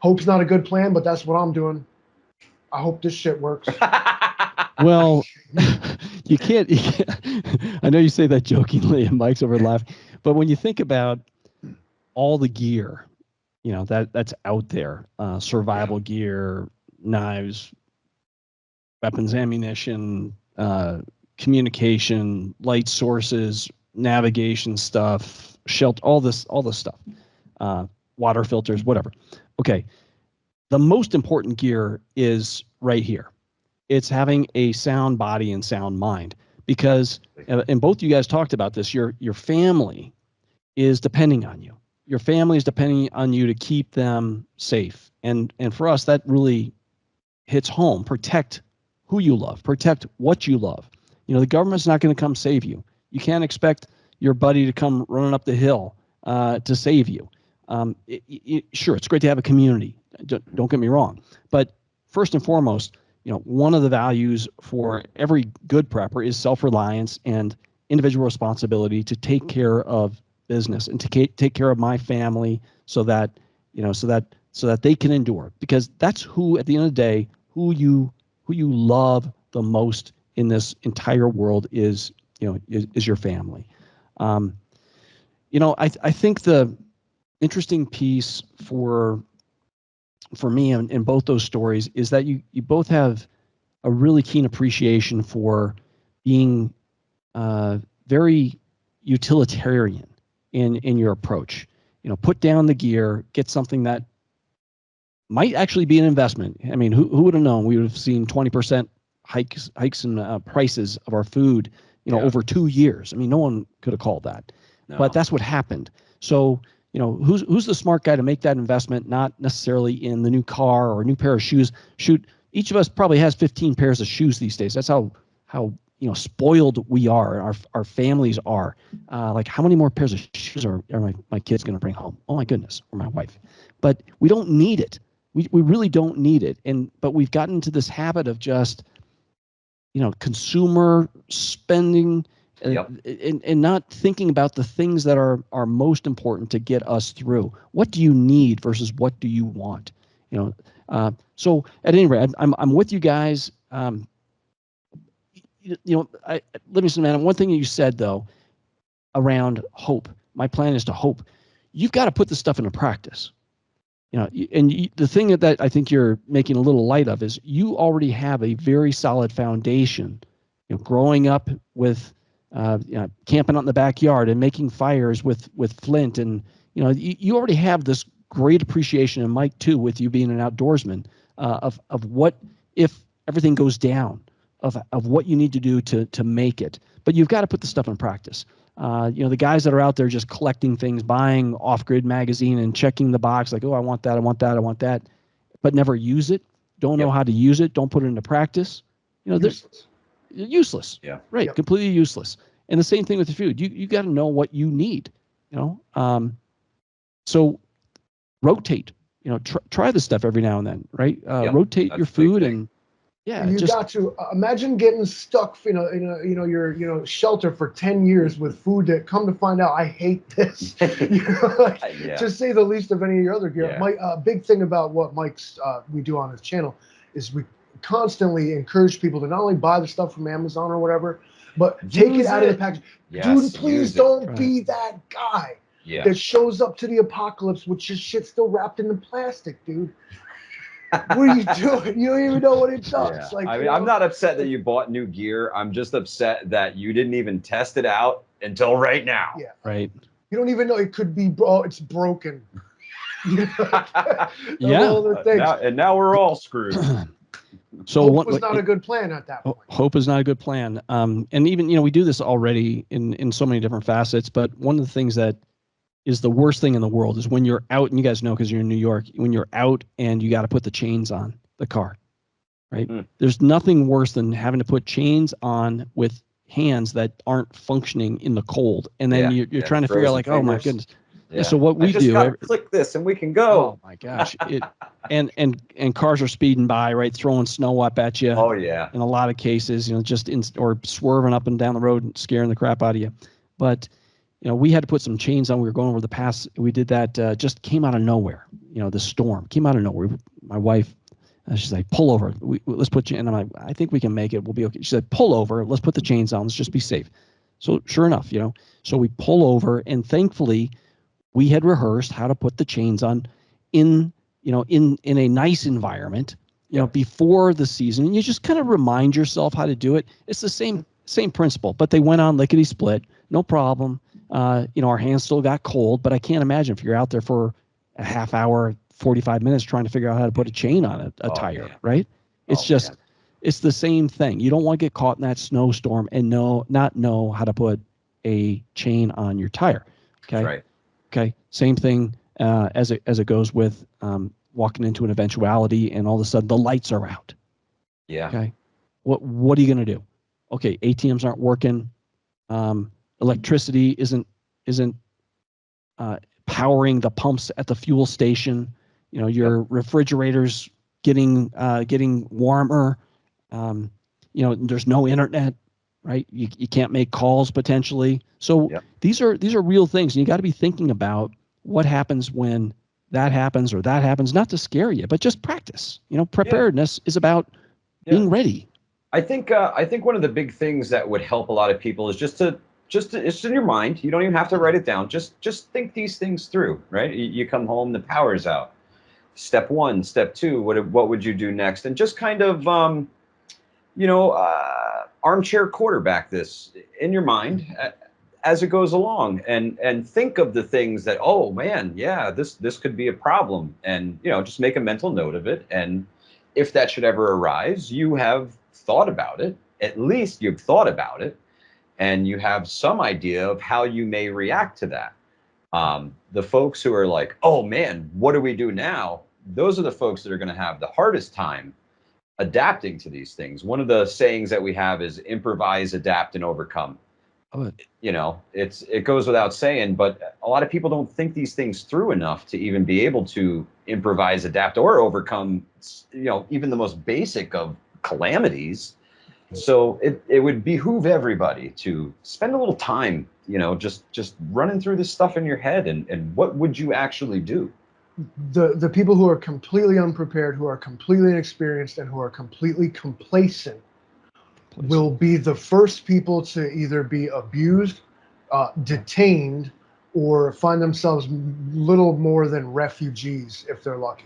Hope's not a good plan, but that's what I'm doing. I hope this shit works. Well, you can't. I know you say that jokingly, and Mike's over laughing. But when you think about all the gear, that's out there, survival gear, knives, weapons, ammunition, communication, light sources, navigation stuff, shelter, all this stuff, water filters, whatever. Okay, the most important gear is right here. It's having a sound body and sound mind, because, and both you guys talked about this, your family is depending on you. Your family is depending on you to keep them safe. And for us, that really hits home. Protect who you love. Protect what you love. The government's not going to come save you. You can't expect your buddy to come running up the hill to save you. Sure, it's great to have a community. Don't get me wrong. But first and foremost, one of the values for every good prepper is self-reliance and individual responsibility to take care of business and to take care of my family so that they can endure, because that's who, at the end of the day, who you love the most in this entire world is your family. I think the interesting piece for me in both those stories is that you both have a really keen appreciation for being very utilitarian in your approach. You know, put down the gear, get something that might actually be an investment. I mean, who would have known we would have seen 20% hikes in prices of our food, you know, over 2 years. I mean, no one could have called that, but that's what happened. So, you know, who's the smart guy to make that investment? Not necessarily in the new car or a new pair of shoes. Shoot, each of us probably has 15 pairs of shoes these days. That's how you know, spoiled we are. Our families are. Like, how many more pairs of shoes are my kids going to bring home? Oh my goodness, or my wife. But we don't need it. We really don't need it. But we've gotten into this habit of just, you know, consumer spending, and not thinking about the things that are most important to get us through. What do you need versus what do you want? You know, so at any rate, I'm with you guys. You know, Livingston, man, one thing you said though around hope. My plan is to hope. You've got to put this stuff into practice. You know, and the thing that I think you're making a little light of is you already have a very solid foundation. You know, growing up with you know, camping out in the backyard and making fires with flint, and you know, you already have this great appreciation, and Mike too, with you being an outdoorsman, of what if everything goes down, of what you need to do to make it. But you've got to put the stuff in practice. You know, the guys that are out there just collecting things, buying Off-Grid magazine and checking the box like, oh, I want that, I want that, I want that, but never use it, don't know how to use it, don't put it into practice. You know, they're useless. Yeah. Right. Completely useless. And the same thing with the food. You got to know what you need, you know. So rotate, you know, try this stuff every now and then, right? Rotate your food, and you got to imagine getting stuck, you know, your shelter for 10 years with food that, come to find out, I hate this. You know, like, to say the least of any of your other gear. My big thing about what Mike's we do on his channel is we constantly encourage people to not only buy the stuff from Amazon or whatever, but take it out of the package. Dude, please don't be that guy that shows up to the apocalypse with your shit still wrapped in the plastic, dude. What are you doing? You don't even know what it does. Like, I mean, I'm not upset that you bought new gear. I'm just upset that you didn't even test it out until right now. Yeah. Right. You don't even know it could be, it's broken. And now we're all screwed. So hope was not a good plan at that point. Hope is not a good plan. And even, you know, we do this already in so many different facets, but one of the things that is the worst thing in the world is when you're out, and you guys know because you're in New York, when you're out and you got to put the chains on the car, right? There's nothing worse than having to put chains on with hands that aren't functioning in the cold, and then you're trying to figure out, like, oh my goodness. So what we do, click this and we can go. Oh my gosh. And cars are speeding by, right? Throwing snow up at you. Oh yeah. In a lot of cases, you know, just or swerving up and down the road and scaring the crap out of you. But, you know, we had to put some chains on. We were going over the pass. We did that, just came out of nowhere. You know, the storm came out of nowhere. My wife, she's like, pull over. Let's put you in. I'm like, I think we can make it. We'll be okay. She said, pull over. Let's put the chains on. Let's just be safe. So sure enough, you know, so we pull over, and thankfully we had rehearsed how to put the chains on in a nice environment, you know, before the season. And you just kind of remind yourself how to do it. It's the same principle, but they went on lickety split, no problem. You know, our hands still got cold, but I can't imagine if you're out there for a half hour, 45 minutes trying to figure out how to put a chain on a tire, right? It's it's the same thing. You don't want to get caught in that snowstorm and not know how to put a chain on your tire. Okay. That's right. Okay. Same thing as it goes with walking into an eventuality, and all of a sudden the lights are out. Yeah. Okay. What are you going to do? Okay. ATMs aren't working. Electricity isn't powering the pumps at the fuel station. You know, your refrigerator's getting warmer. You know, there's no internet, right? You can't make calls potentially. So these are real things, and you got to be thinking about what happens when that happens or that happens, not to scare you, but just practice. You know, preparedness is about being ready. I think one of the big things that would help a lot of people is just it's in your mind. You don't even have to write it down. Just think these things through, right? You come home, the power's out. Step one, step two, what would you do next? And just kind of, you know, armchair quarterback this in your mind. as it goes along, and think of the things that, oh man, yeah, this could be a problem, and just make a mental note of it. And if that should ever arise, you have thought about it. At least you've thought about it, and you have some idea of how you may react to that. The folks who are like, oh man, what do we do now? Those are the folks that are going to have the hardest time adapting to these things. One of the sayings that we have is improvise, adapt, and overcome. It goes without saying, but a lot of people don't think these things through enough to even be able to improvise, adapt, or overcome, even the most basic of calamities. So it would behoove everybody to spend a little time, just running through this stuff in your head, and what would you actually do? The people who are completely unprepared, who are completely inexperienced, and who are completely complacent will be the first people to either be abused, detained, or find themselves little more than refugees if they're lucky.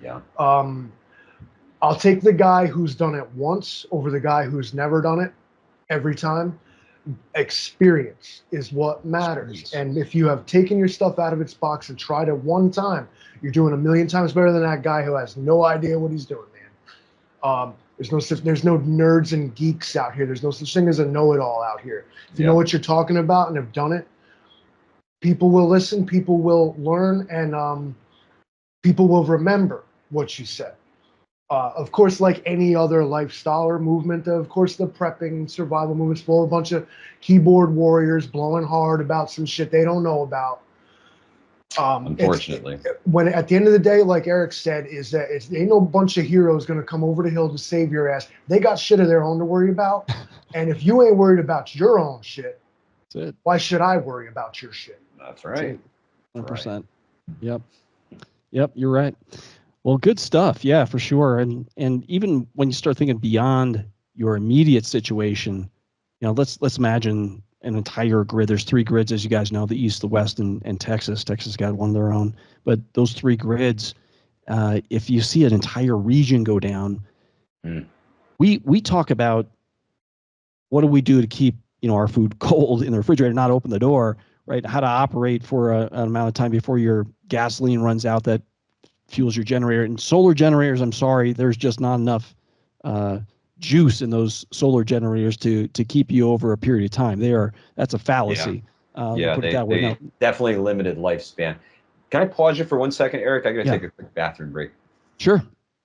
Yeah. I'll take the guy who's done it once over the guy who's never done it every time. Experience is what matters. And if you have taken your stuff out of its box and tried it one time, you're doing a million times better than that guy who has no idea what he's doing, man. There's no nerds and geeks out here. There's no such thing as a know-it-all out here. If you know what you're talking about and have done it, people will listen, people will learn, and people will remember what you said. Of course, like any other lifestyle or movement, of course, the prepping survival movement's full of a bunch of keyboard warriors blowing hard about some shit they don't know about. Unfortunately, when at the end of the day, like Eric said, is that ain't no bunch of heroes going to come over the hill to save your ass. They got shit of their own to worry about. And if you ain't worried about your own shit, why should I worry about your shit? That's right. 100%. Right. Yep. You're right. Well, good stuff. Yeah, for sure. And even when you start thinking beyond your immediate situation, let's imagine an entire grid. There's 3 grids, as you guys know, the East, the West, and Texas. Texas got one of their own. But those 3 grids, if you see an entire region go down, we talk about what do we do to keep our food cold in the refrigerator, not open the door, right? How to operate for an amount of time before your gasoline runs out that fuels your generator. And solar generators, I'm sorry, there's just not enough juice in those solar generators to keep you over a period of time. That's a fallacy. They definitely limited lifespan. Can I pause you for 1 second, Eric? I got to take a quick bathroom break. Sure.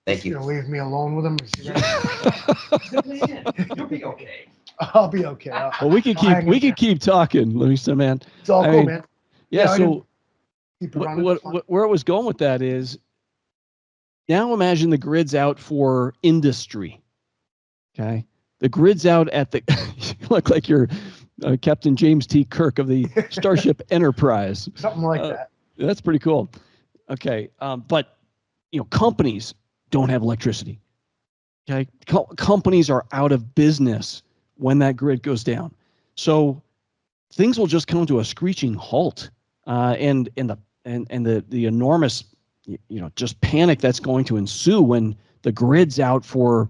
Thank you. You're gonna leave me alone with him? You'll be okay. I'll be okay. Well, we can keep talking, Livingston, man. It's all cool, man. Yeah. So where I was going with that is, now imagine the grid's out for industry. Okay, the grid's out at the. You look like you're Captain James T. Kirk of the Starship Enterprise. Something like that. That's pretty cool. Okay, but companies don't have electricity. Okay, companies are out of business when that grid goes down. So things will just come to a screeching halt, and the enormous just panic that's going to ensue when the grid's out for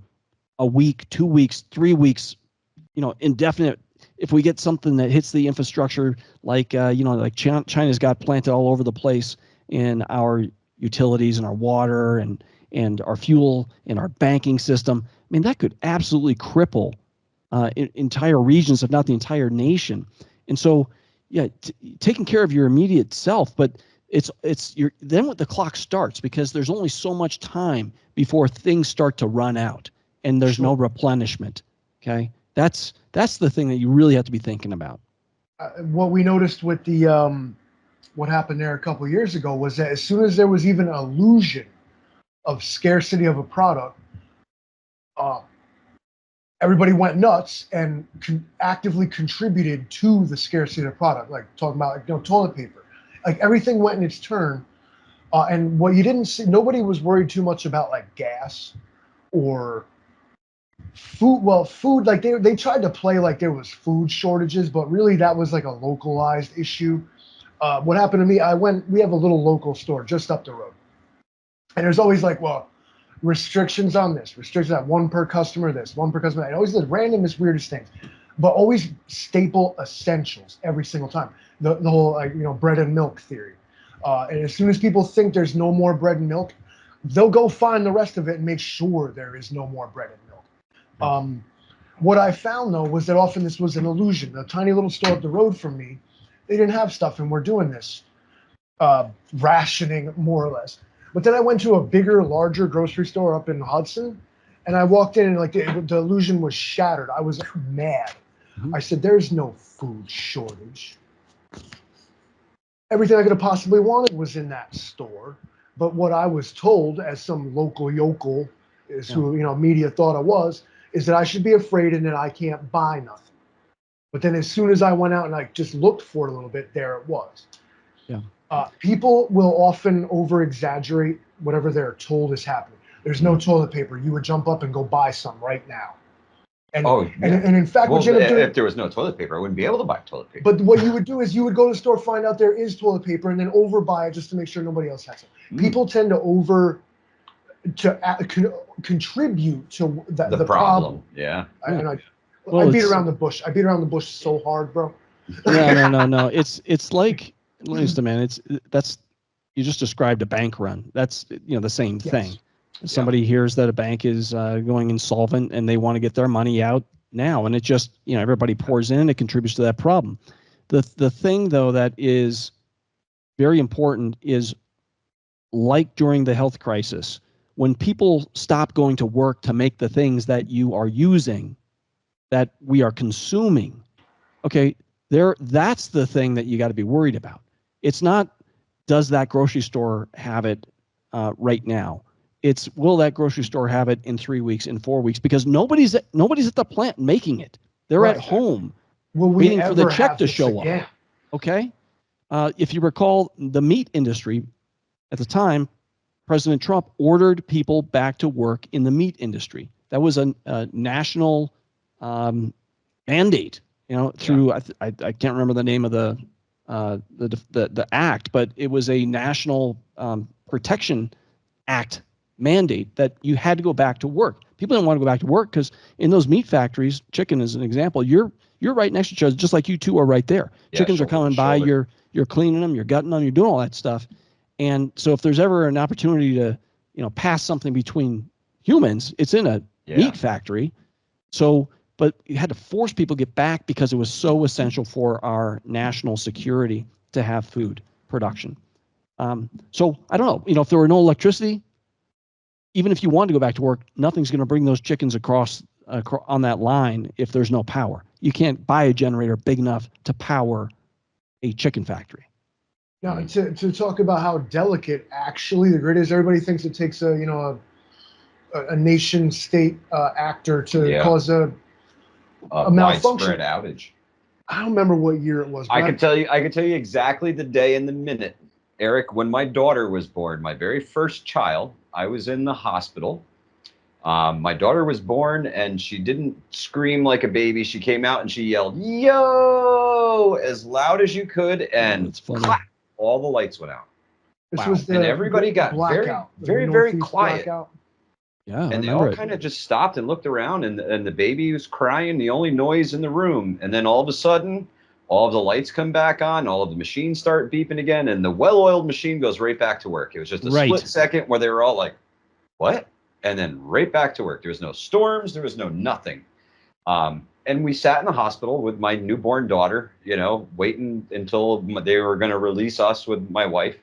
a week, 2 weeks, 3 weeks, indefinite. If we get something that hits the infrastructure, like China's got planted all over the place in our utilities and our water and our fuel and our banking system, I mean, that could absolutely cripple entire regions, if not the entire nation. And so, taking care of your immediate self, but then what the clock starts, because there's only so much time before things start to run out and there's no replenishment. Okay, that's the thing that you really have to be thinking about. What we noticed with the what happened there a couple of years ago was that as soon as there was even an illusion of scarcity of a product, everybody went nuts and actively contributed to the scarcity of the product, like talking about toilet paper. Like everything went in its turn, and what you didn't see, nobody was worried too much about like gas or food. Well, food, like they tried to play like there was food shortages, but really that was like a localized issue. What happened to me, we have a little local store just up the road, and there's always like, well, restrictions on this, restrictions on one per customer, this, one per customer that. Always the randomest, weirdest things. but always staple essentials every single time. The whole bread and milk theory. And as soon as people think there's no more bread and milk, they'll go find the rest of it and make sure there is no more bread and milk. What I found though was that often this was an illusion. A tiny little store up the road from me, they didn't have stuff, and we're doing this rationing more or less. But then I went to a bigger, larger grocery store up in Hudson, and I walked in and like the illusion was shattered. I was mad. I said, "There's no food shortage. Everything I could have possibly wanted was in that store." But what I was told, as some local yokel is who media thought I was, is that I should be afraid and that I can't buy nothing. But then as soon as I went out and I just looked for it a little bit, there it was. Yeah. People will often over-exaggerate whatever they're told is happening. There's no toilet paper. You would jump up and go buy some right now. And, and in fact, what you end up doing, if there was no toilet paper, I wouldn't be able to buy toilet paper. But what you would do is you would go to the store, find out there is toilet paper, and then overbuy it just to make sure nobody else has it. People tend to contribute to the problem. Yeah. I beat around the bush. I beat around the bush so hard, bro. No. It's like, listen, man. You just described a bank run. That's the same thing. Somebody hears that a bank is going insolvent and they want to get their money out now, and it just everybody pours in. It contributes to that problem. The thing though that is very important is, like during the health crisis, when people stop going to work to make the things that you are using, that we are consuming, okay, that's the thing that you got to be worried about. It's not, does that grocery store have it right now? It's, will that grocery store have it in 3 weeks, in 4 weeks? Because nobody's at the plant making it. They're at home waiting for the check to show up. Okay? If you recall, the meat industry at the time, President Trump ordered people back to work in the meat industry. That was a national mandate, through I can't remember the name of the act, but it was a national protection act mandate that you had to go back to work. People didn't want to go back to work because in those meat factories, chicken is an example, you're right next to each other, just like you two are right there. Chickens are coming by, you're cleaning them, you're gutting them, you're doing all that stuff. And so if there's ever an opportunity to, pass something between humans, it's in a meat factory. So, but you had to force people to get back because it was so essential for our national security to have food production. So I don't know, if there were no electricity, even if you wanted to go back to work, nothing's going to bring those chickens across on that line if there's no power. You can't buy a generator big enough to power a chicken factory. Now, to talk about how delicate actually the grid is, everybody thinks it takes a nation state actor to cause a malfunction, widespread outage. I don't remember what year it was. I can tell you exactly the day and the minute, Eric, when my daughter was born, my very first child. I was in the hospital. My daughter was born and she didn't scream like a baby. She came out and she yelled, "Yo!" as loud as you could, and clap, all the lights went out. And everybody got very quiet. Blackout. Yeah, and they all kind of just stopped and looked around, and the baby was crying, the only noise in the room. And then all of a sudden, all of the lights come back on, all of the machines start beeping again, and the well-oiled machine goes right back to work. It was just a split second where they were all like, "What?" And then right back to work. There was no storms, there was no nothing. And we sat in the hospital with my newborn daughter, waiting until they were going to release us with my wife.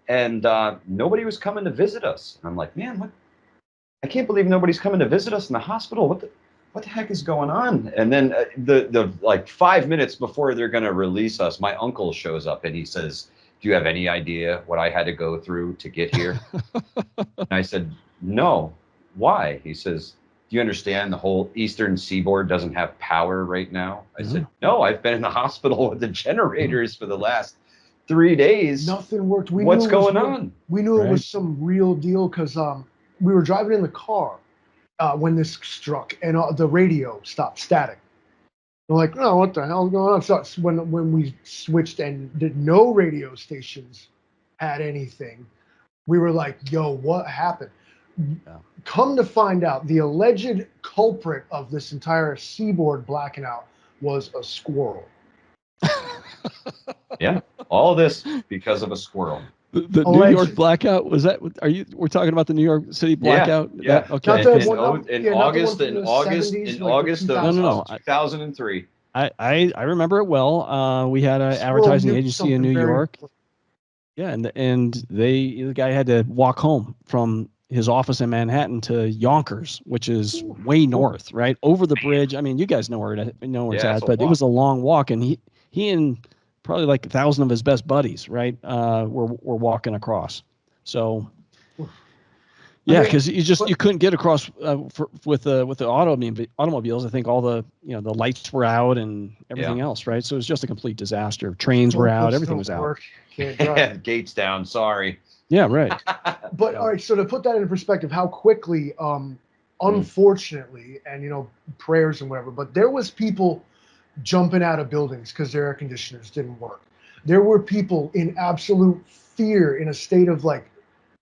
And nobody was coming to visit us. And I'm like, man, I can't believe nobody's coming to visit us in the hospital. What the heck is going on? And then the like 5 minutes before they're going to release us, my uncle shows up and he says, "Do you have any idea what I had to go through to get here?" And I said, "No. Why?" He says, "Do you understand the whole eastern seaboard doesn't have power right now?" I said, "No, I've been in the hospital with the generators for the last 3 days. Nothing worked. What's going on?" We knew it was some real deal because we were driving in the car when this struck, and the radio stopped static. We're like, "Oh, what the hell is going on?" So when we switched and no radio stations had anything, we were like, "Yo, what happened?" Yeah. Come to find out, the alleged culprit of this entire seaboard blacking out was a squirrel. Yeah, all this because of a squirrel. The New York blackout, was that? We're talking about the New York City blackout? Yeah. Okay. In August of 2003. I remember it well. We had an advertising agency in New York. Yeah, and the guy had to walk home from his office in Manhattan to Yonkers, which is way north, right over the bridge. I mean, you guys know where it's at, but it was a long walk, and he and probably like 1,000 of his best buddies, right, were walking across. So, yeah, because you couldn't get across with the automobiles. I think all the the lights were out and everything else, right? So it was just a complete disaster. Trains were out, everything was out. Can't drive. Gates down. Sorry. Yeah, right. But all right, so to put that into perspective, how quickly, unfortunately, and prayers and whatever, but there was people jumping out of buildings because their air conditioners didn't work. There were people in absolute fear, in a state of like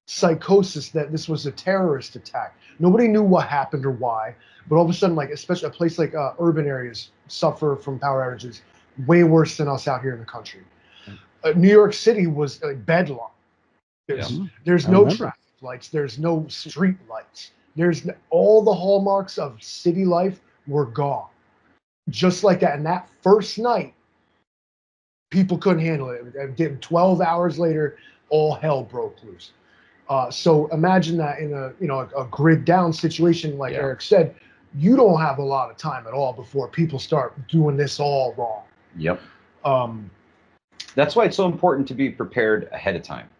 psychosis that this was a terrorist attack. Nobody knew what happened or why, but all of a sudden, like especially a place like urban areas suffer from power outages way worse than us out here in the country. New York City was like bedlam. There's no traffic lights. There's no street lights. All the hallmarks of city life were gone. Just like that. And that first night, people couldn't handle it. 12 hours later, all hell broke loose. So imagine that in a grid down situation, like Eric said, you don't have a lot of time at all before people start doing this all wrong. Yep. That's why it's so important to be prepared ahead of time.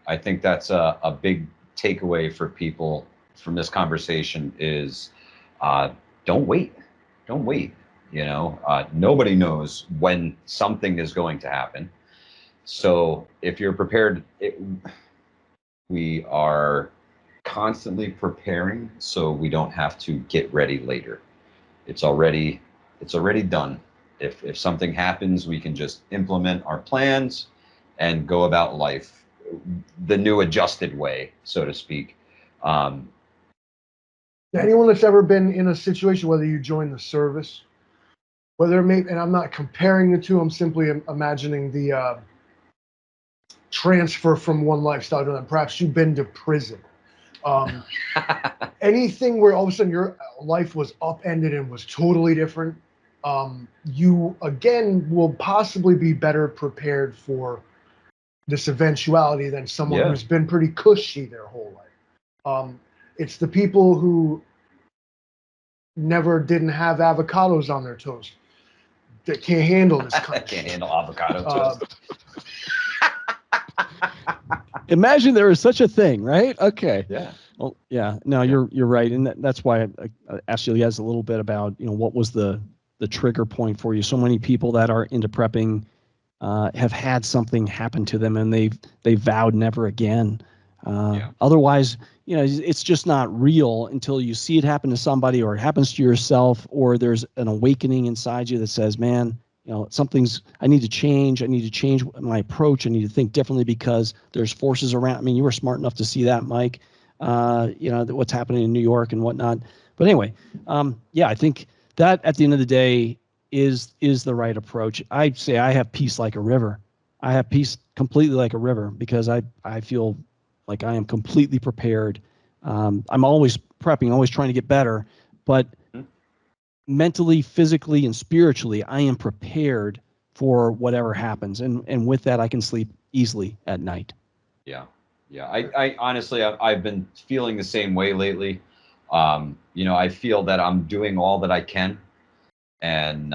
I think that's a big takeaway for people from this conversation is don't wait. Nobody knows when something is going to happen. So if you're prepared, we are constantly preparing so we don't have to get ready later. It's already done. If something happens, we can just implement our plans and go about life the new adjusted way, so to speak. Anyone that's ever been in a situation, whether you join the service, and I'm not comparing the two, I'm simply imagining the transfer from one lifestyle to another. Perhaps you've been to prison. Anything where all of a sudden your life was upended and was totally different. You again will possibly be better prepared for this eventuality than someone who's been pretty cushy their whole life. It's the people who didn't have avocados on their toast that can't handle this kind of can't handle avocado toast. Imagine there is such a thing, right? Okay. Yeah. Well, yeah. No, you're right, and that's why I asked you guys a little bit about what was the trigger point for you. So many people that are into prepping have had something happen to them, and they vowed never again. Otherwise, it's just not real until you see it happen to somebody, or it happens to yourself, or there's an awakening inside you that says, man, I need to change. I need to change my approach. I need to think differently because there's forces around. I mean, you were smart enough to see that, Mike, what's happening in New York and whatnot. But anyway, I think that at the end of the day is the right approach. I say I have peace like a river. I have peace completely like a river because I feel like I am completely prepared. I'm always prepping, always trying to get better, but mentally, physically, and spiritually, I am prepared for whatever happens. And with that, I can sleep easily at night. Yeah. I honestly, I've been feeling the same way lately. I feel that I'm doing all that I can. And,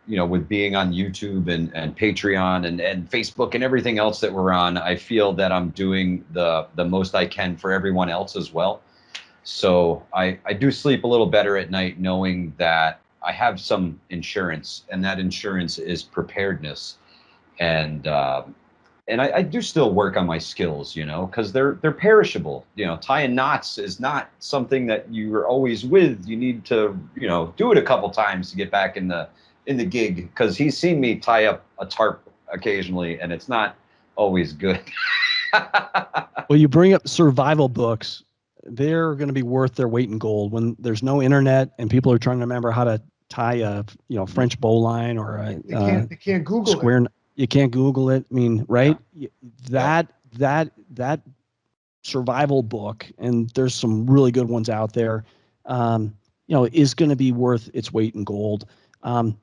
with being on YouTube and Patreon and Facebook and everything else that we're on, I feel that I'm doing the most I can for everyone else as well. So I do sleep a little better at night knowing that I have some insurance, and that insurance is preparedness. And I do still work on my skills, because they're perishable. Tying knots is not something that you're always with. You need to, do it a couple times to get back in the gig, because he's seen me tie up a tarp occasionally, and it's not always good. Well, you bring up survival books. They're going to be worth their weight in gold when there's no internet and people are trying to remember how to tie a French bowline or a they can't Google square. You can't Google it. I mean, right? Yeah. That survival book, and there's some really good ones out there, is going to be worth its weight in gold. I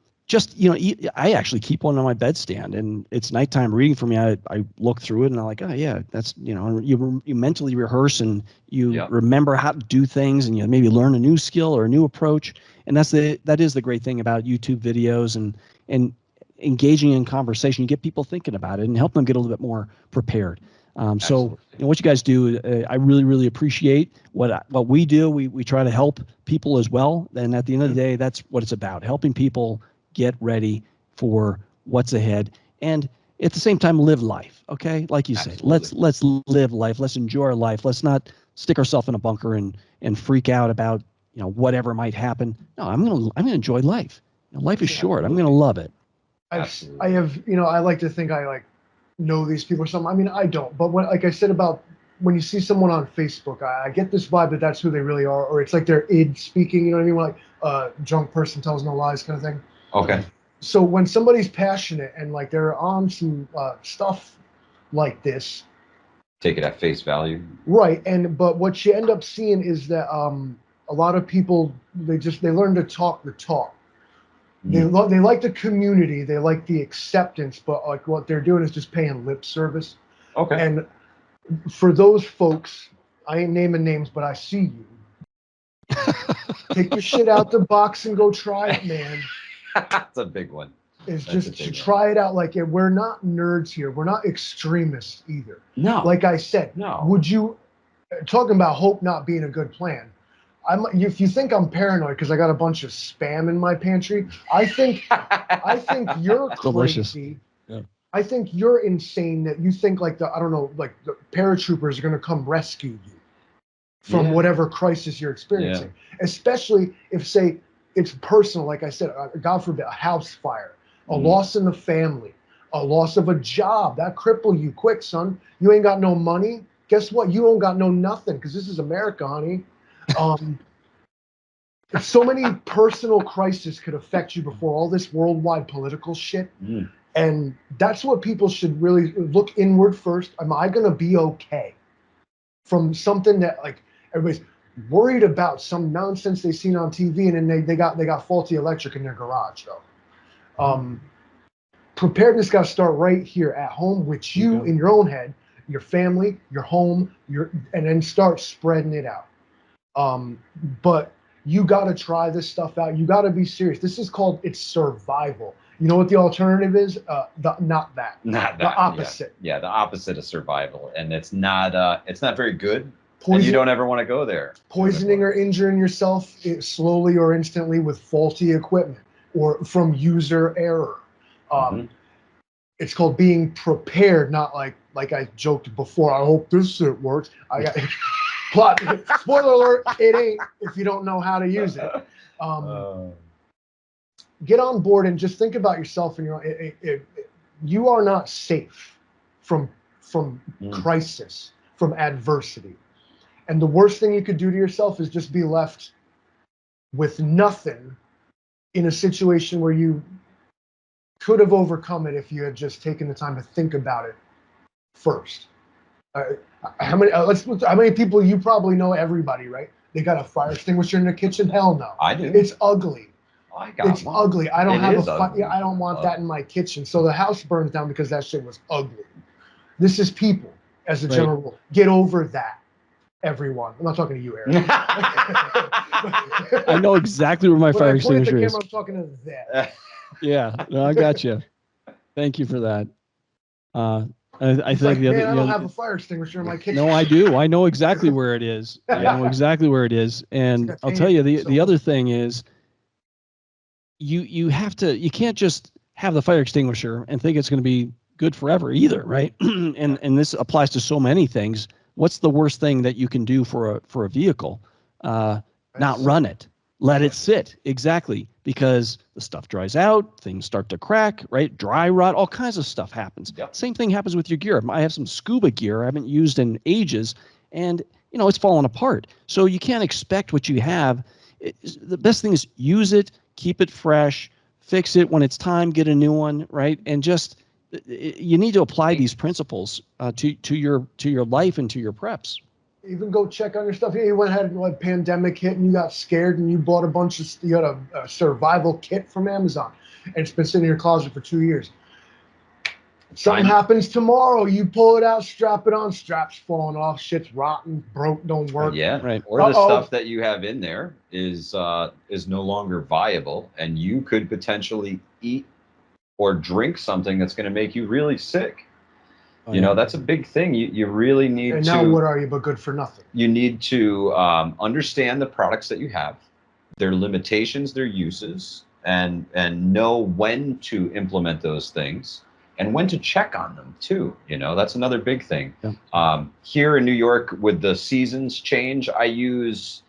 actually keep one on my bedstand, and it's nighttime reading for me. I look through it and I'm like, oh yeah, that's, you mentally rehearse and you remember how to do things, and you maybe learn a new skill or a new approach. And that is the great thing about YouTube videos and engaging in conversation. You get people thinking about it and help them get a little bit more prepared. So what you guys do, I really, really appreciate what we do. We try to help people as well. And at the end of the day, that's what it's about, helping people get ready for what's ahead. And at the same time, live life. Okay. Like you say, let's live life. Let's enjoy our life. Let's not stick ourselves in a bunker and freak out about, whatever might happen. No, I'm going to enjoy life. Life is short. I'm going to love it. I have, I like to think I know these people or something. I mean, I don't, but like I said about when you see someone on Facebook, I get this vibe that that's who they really are, or it's like their id speaking, you know what I mean? Like drunk person tells no lies kind of thing. Okay. So when somebody's passionate and like they're on some stuff like this, take it at face value. Right. But what you end up seeing is that a lot of people, they learn to talk the talk. They like the community, they like the acceptance, but like what they're doing is just paying lip service. Okay. And for those folks, I ain't naming names, but I see you. Take your shit out the box and go try it, man. That's a big one. It's just to try it out. Like, we're not nerds here. We're not extremists either. No. Like I said, no. Would you, talking about hope not being a good plan, if you think I'm paranoid because I got a bunch of spam in my pantry, I think you're crazy. Yeah. I think you're insane that you think like the paratroopers are going to come rescue you from whatever crisis you're experiencing. Yeah. Especially if, say, it's personal, like I said, God forbid, a house fire, a loss in the family, a loss of a job. That cripple you quick, son. You ain't got no money. Guess what? You don't got no nothing, because this is America, honey. So many personal crises could affect you before all this worldwide political shit. And that's what people should really look inward first. Am I going to be okay from something that, like, everybody's worried about some nonsense they've seen on TV, and then they got faulty electric in their garage, though. Preparedness got to start right here at home with you in your own head, your family, your home, and then start spreading it out. But you got to try this stuff out. You got to be serious. This is called, it's survival. You know what the alternative is? Not that. The opposite. Yeah, the opposite of survival, and it's not very good. And you don't ever want to go there. Poisoning or injuring yourself slowly or instantly with faulty equipment or from user error. It's called being prepared, not like I joked before. I hope this shit works. I got plot. Spoiler alert: it ain't if you don't know how to use it. Get on board and just think about yourself and you are not safe from crisis, from adversity. And the worst thing you could do to yourself is just be left with nothing in a situation where you could have overcome it if you had just taken the time to think about it first. How many people, you probably know everybody, right? They got a fire extinguisher in their kitchen? Hell no. I do. It's ugly. It's ugly. I don't have I don't want that in my kitchen. So the house burns down because that shit was ugly. This is people, as a general rule. Get over that, everyone. I'm not talking to you, Aaron. I know exactly where my fire extinguisher is. I'm talking to that. Yeah, no, I got you. Thank you for that. I think I don't have a fire extinguisher in my kitchen. No, I do. I know exactly where it is. I know exactly where it is. And I'll tell you, the other thing is, you can't just have the fire extinguisher and think it's going to be good forever either, right? and this applies to so many things. What's the worst thing that you can do for a vehicle? Not run it. Let it sit. Exactly. Because the stuff dries out, things start to crack, right? Dry rot, all kinds of stuff happens. Yep. Same thing happens with your gear. I have some scuba gear I haven't used in ages, and it's falling apart. So you can't expect what you have. The best thing is use it, keep it fresh, fix it when it's time, get a new one, right? And just you need to apply these principles to your life and to your preps. Even go check on your stuff. Yeah, you went ahead and like pandemic hit and you got scared and you bought a bunch of, you got a survival kit from Amazon and it's been sitting in your closet for 2 years. Something happens tomorrow, you pull it out, strap it on, straps falling off, shit's rotten, broke, don't work. Yeah, right. Or the stuff that you have in there is no longer viable, and you could potentially eat or drink something that's going to make you really sick. You know, that's a big thing. You really need to. And now what are you but good for nothing? You need to understand the products that you have, their limitations, their uses, and know when to implement those things and when to check on them too. You know, that's another big thing. Yeah. Here in New York, with the seasons change, I use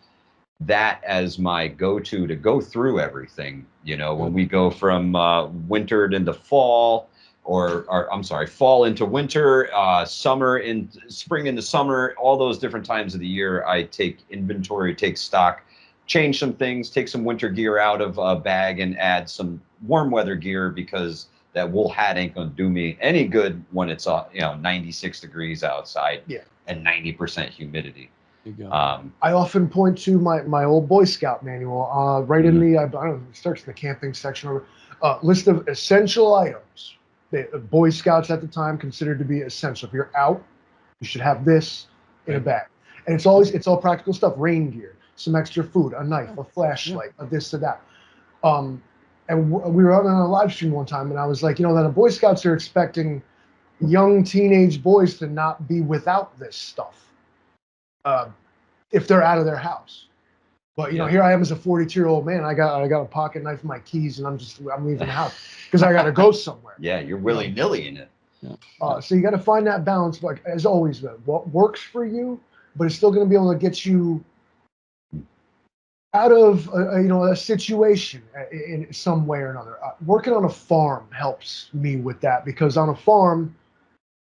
that as my go-to to go through everything. You know, when we go from winter into fall, or I'm sorry, fall into winter, summer in spring into summer, all those different times of the year, I take inventory, take stock, change some things, take some winter gear out of a bag and add some warm weather gear, because that wool hat ain't gonna do me any good when it's 96 degrees outside and 90% humidity. I often point to my old Boy Scout manual, right in the, I don't know, it starts in the camping section, list of essential items. The Boy Scouts at the time considered to be essential. If you're out, you should have this in a bag. And it's all practical stuff: rain gear, some extra food, a knife, a flashlight, a this to that. And we were on a live stream one time, and I was like, that the Boy Scouts are expecting young teenage boys to not be without this stuff if they're out of their house. But here I am as a 42-year-old man. I got a pocket knife and my keys, and I'm leaving the house because I got to go somewhere. Yeah, you're willy-nilly in it. So you got to find that balance. Like as always, what works for you, but it's still going to be able to get you out of a situation in some way or another. Working on a farm helps me with that, because on a farm,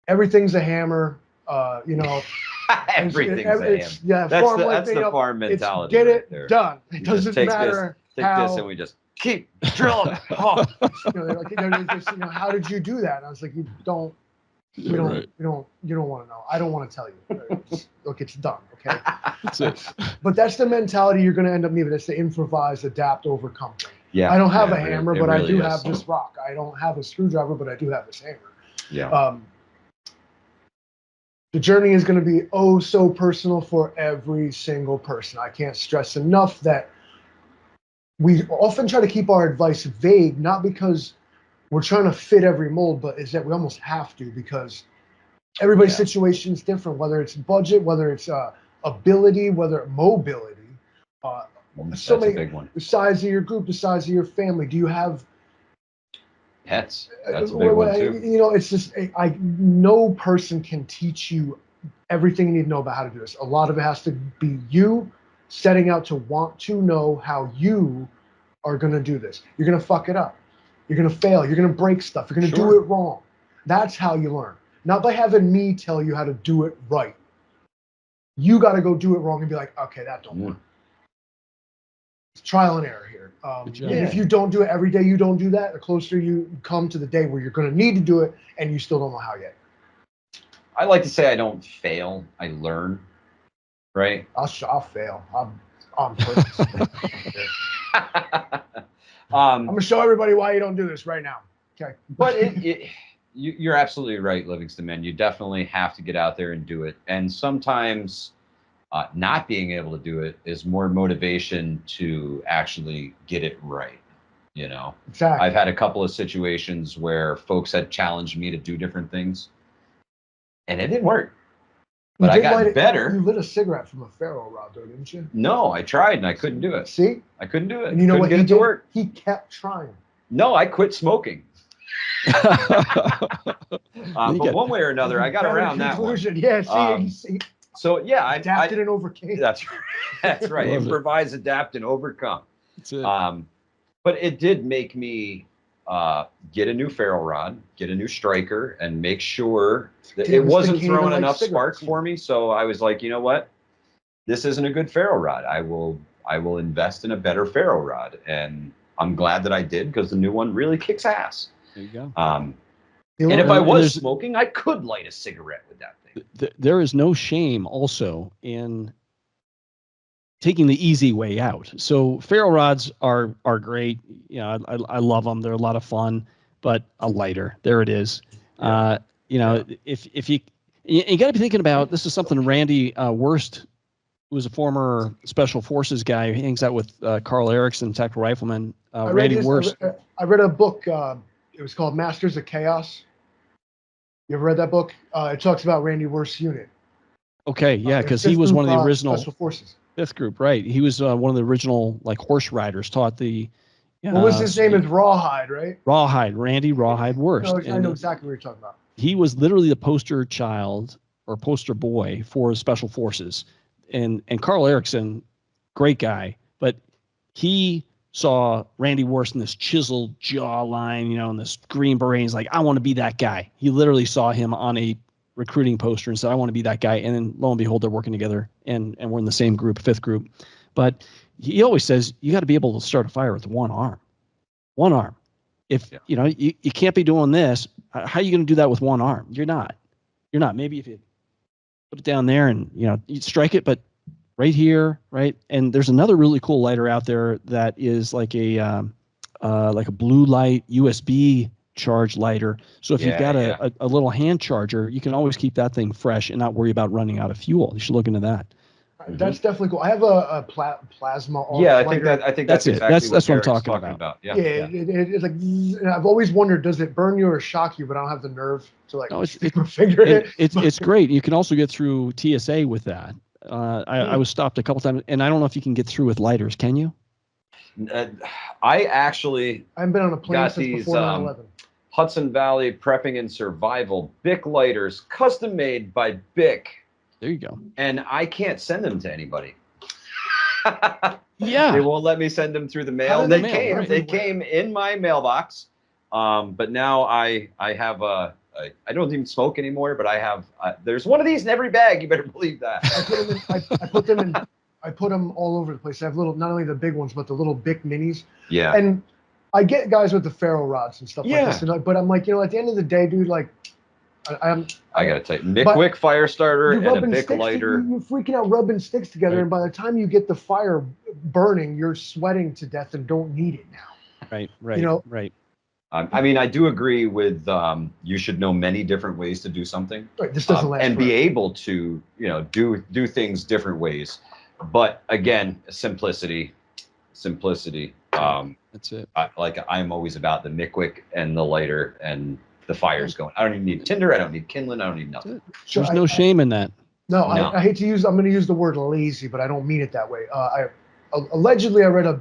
everything's a hammer. Everything's a hammer. Yeah, that's the farm mentality. Get it right done. It doesn't matter. Take this, and we just keep drilling. How did you do that? And I was like, you don't want to know. I don't want to tell you. Look, it's done. Okay. That's it. But that's the mentality you're going to end up needing. It's the improvise, adapt, overcome thing. Yeah. I don't have a hammer, but really I do have this rock. I don't have a screwdriver, but I do have this hammer. Yeah. The journey is going to be so personal for every single person. I can't stress enough that we often try to keep our advice vague, not because we're trying to fit every mold, but is that we almost have to, because everybody's situation is different, whether it's budget, whether it's ability, whether mobility. That's a big one. The size of your group, the size of your family. Do you have pets? That's a big one too. It's just no person can teach you everything you need to know about how to do this. A lot of it has to be you setting out to want to know how you are going to do this. You're going to fuck it up. You're going to fail. You're going to break stuff. You're going to do it wrong. That's how you learn. Not by having me tell you how to do it right. You got to go do it wrong and be like, okay, that don't work. It's trial and error here. If you don't do it every day, you don't do that, the closer you come to the day where you're going to need to do it and you still don't know how yet. I like to say I don't fail, I learn. Right? I'll fail. I'm perfect. I'm going to show everybody why you don't do this right now. Okay. But you're absolutely right, Livingston, man. You definitely have to get out there and do it. And sometimes not being able to do it is more motivation to actually get it right. Exactly. I've had a couple of situations where folks had challenged me to do different things, and it didn't work. But I got better. You lit a cigarette from a ferro rod, though, didn't you? No, I tried and I couldn't do it. See? I couldn't do it. And you know what he did? To work. He kept trying. No, I quit smoking. But one way or another, I got around that one. Yeah, see. So yeah, I adapted and overcame. That's right. Improvise, adapt, and overcome. That's it. But it did make me get a new ferro rod, get a new striker, and make sure that it wasn't throwing enough sparks for me. So I was like, you know what? This isn't a good ferro rod. I will invest in a better ferro rod. And I'm glad that I did, because the new one really kicks ass. There you go. And if I was smoking, I could light a cigarette with that thing. There is no shame also in taking the easy way out. So ferro rods are great. You know, I love them. They're a lot of fun, but a lighter, there it is. Yeah. You know, if you got to be thinking about, this is something Randy Worst, who was a former Special Forces guy who hangs out with Carl Erickson, tactical rifleman. Randy Worst. I read a book. It was called Masters of Chaos. You ever read that book? It talks about Randy Worst's unit. Okay, yeah, because he was one of the original Special Forces. Fifth group, right? He was one of the original like horse riders. Taught the. What was his name? Is Rawhide, right? Rawhide, Randy Rawhide Worst. I know exactly what you're talking about. He was literally the poster child or poster boy for Special Forces, and Carl Erickson, great guy, but he saw Randy Worst in this chiseled jawline, you know, and this green beret. He's like, I want to be that guy. He literally saw him on a recruiting poster and said, I want to be that guy. And then lo and behold, they're working together, and we're in the same group, fifth group. But he always says, you got to be able to start a fire with one arm. If you know, you can't be doing this, how are you going to do that with one arm? You're not. Maybe if you put it down there and, you know, you strike it, but right here, right? And there's another really cool lighter out there that is like a blue light USB charge lighter. So if you've got a little hand charger, you can always keep that thing fresh and not worry about running out of fuel. You should look into that. That's definitely cool. I have a plasma. I think that's it. Exactly That's what I'm Eric's talking about. Yeah. It's like, and I've always wondered, does it burn you or shock you? But I don't have the nerve to like figure it. It's great. You can also get through TSA with that. I was stopped a couple times, and I don't know if you can get through with lighters. Can you? I haven't been on a plane since before 9/11. Hudson Valley Prepping and Survival Bic lighters, custom made by Bic. There you go. And I can't send them to anybody. Yeah. They won't let me send them through the mail. They came in my mailbox. But now I have I don't even smoke anymore, but I have there's one of these in every bag. You better believe that. I put them all over the place. I have not only the big ones, but the little Bic minis. Yeah. And I get guys with the ferro rods and stuff like this, but I'm like, you know, at the end of the day, dude, like, I gotta tell you, Mick fire starter and a Bic lighter. You're freaking out rubbing sticks together, and by the time you get the fire burning, you're sweating to death and don't need it now. Right. You know? Right. I mean, I do agree with you should know many different ways to do something. Right. This doesn't last. And be able to, you know, do things different ways. But again, simplicity. That's it. I'm always about the Mick and the lighter and the fire's going. I don't even need tinder. I don't need kindling. I don't need nothing. There's no shame in that. No, I hate to use. I'm going to use the word lazy, but I don't mean it that way. Allegedly, I read a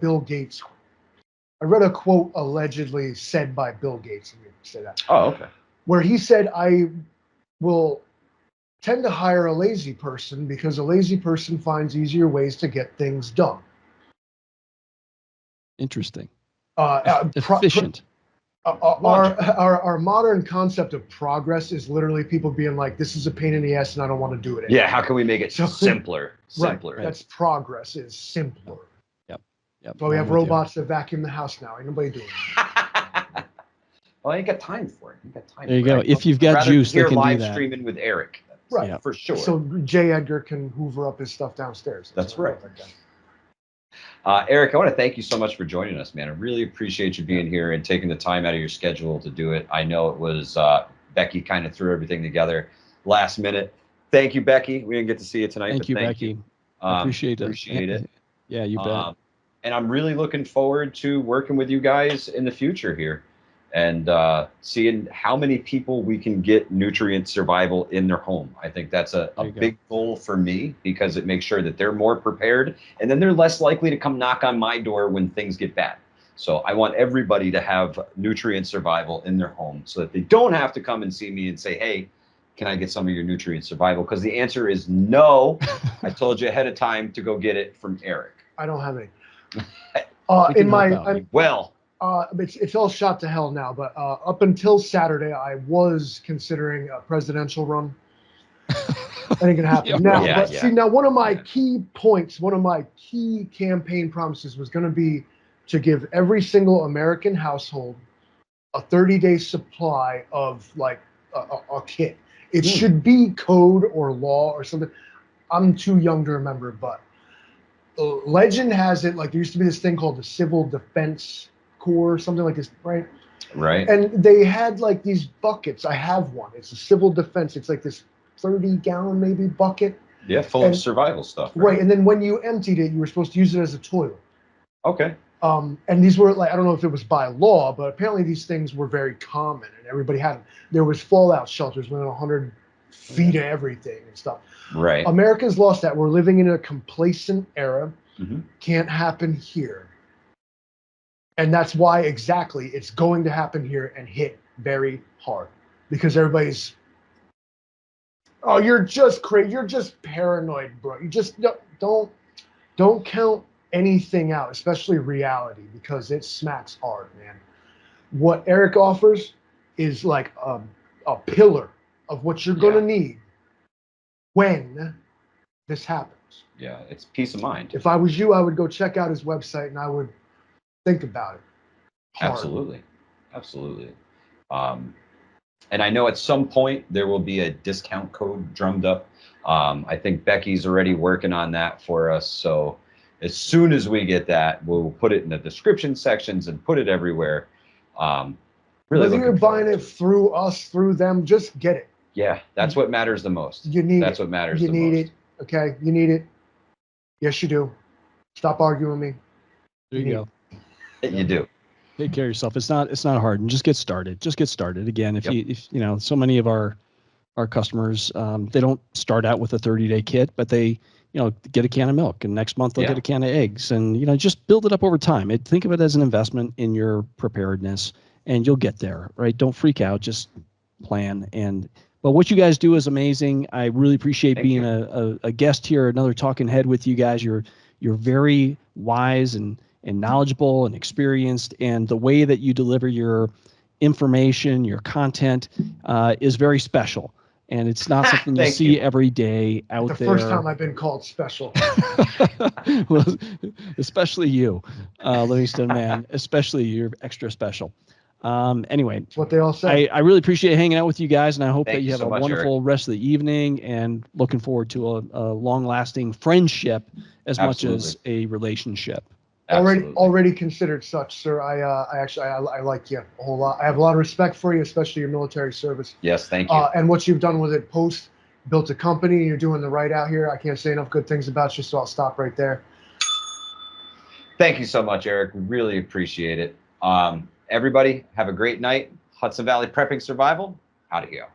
quote allegedly said by Bill Gates. Let me say that. Oh, okay. Where he said, "I will tend to hire a lazy person because a lazy person finds easier ways to get things done." Interesting. Efficient. Our modern concept of progress is literally people being like, "This is a pain in the ass, and I don't want to do it anymore." Yeah, how can we make it simpler? Right. That's progress. Is simpler. Yep. So we have robots that vacuum the house now. Ain't nobody doing it. Well, I ain't got time for it. There you go. If you've got juice, they can do that. Live streaming with Eric. Right. For sure. So J. Edgar can hoover up his stuff downstairs. That's right. Eric, I want to thank you so much for joining us, man. I really appreciate you being here and taking the time out of your schedule to do it. I know it was Becky kind of threw everything together last minute. Thank you, Becky. We didn't get to see you tonight. Thank you, Becky. I appreciate it. Yeah, you bet. And I'm really looking forward to working with you guys in the future here and seeing how many people we can get nutrient survival in their home. I think that's a big goal for me because it makes sure that they're more prepared and then they're less likely to come knock on my door when things get bad. So I want everybody to have nutrient survival in their home so that they don't have to come and see me and say, "Hey, can I get some of your nutrient survival?" Because the answer is no. I told you ahead of time to go get it from Eric. I don't have any. It's all shot to hell now. But up until Saturday, I was considering a presidential run. That ain't gonna happen now. See, now one of my key points, one of my key campaign promises was going to be to give every single American household a 30-day supply of like a kit. It should be code or law or something. I'm too young to remember, but legend has it, like there used to be this thing called the Civil Defense Corps, something like this, right? Right. And they had like these buckets. I have one. It's a civil defense. It's like this 30-gallon maybe bucket. Yeah, full of survival stuff. Right. And then when you emptied it, you were supposed to use it as a toilet. Okay. And these were like, I don't know if it was by law, but apparently these things were very common and everybody had them. There was fallout shelters within 100 feet of everything and stuff. Right. Americans lost that. We're living in a complacent era. Can't happen here. And that's why exactly it's going to happen here and hit very hard because everybody's, oh, you're just crazy. You're just paranoid, bro. You just don't count anything out, especially reality, because it smacks hard, man. What Eric offers is like a pillar of what you're going to need when this happens. Yeah, it's peace of mind. If I was you, I would go check out his website and I would think about it. Hard. Absolutely. Absolutely. And I know at some point there will be a discount code drummed up. I think Becky's already working on that for us. So as soon as we get that, we'll put it in the description sections and put it everywhere. Really, whether you're buying it through us, through them, just get it. Yeah, that's what matters the most. You need That's what matters the most. You need it. Okay, you need it. Yes, you do. Stop arguing with me. There you go. You do. Take care of yourself. It's not hard, and just get started. Just get started. Again, if you know, so many of our customers, they don't start out with a 30-day kit, but they, you know, get a can of milk, and next month they'll get a can of eggs, and you know, just build it up over time. Think of it as an investment in your preparedness, and you'll get there. Right? Don't freak out. Just plan. But what you guys do is amazing. I really appreciate being a guest here, another talking head with you guys. You're very wise and knowledgeable and experienced, and the way that you deliver your information, your content is very special, and it's not something you see every day out there. The first time I've been called special. Well, especially you, Livingston, man, especially you're extra special. Anyway, that's what they all say. I really appreciate hanging out with you guys, and I hope that you have so a wonderful rest of the evening, and looking forward to a long-lasting friendship as much as a relationship. Already considered such, sir. I like you a whole lot. I have a lot of respect for you, especially your military service. Yes, thank you. And what you've done with it post, built a company, you're doing the right out here. I can't say enough good things about you, so I'll stop right there. Thank you so much, Eric. Really appreciate it. Everybody, have a great night. Hudson Valley Prepping Survival, out of here.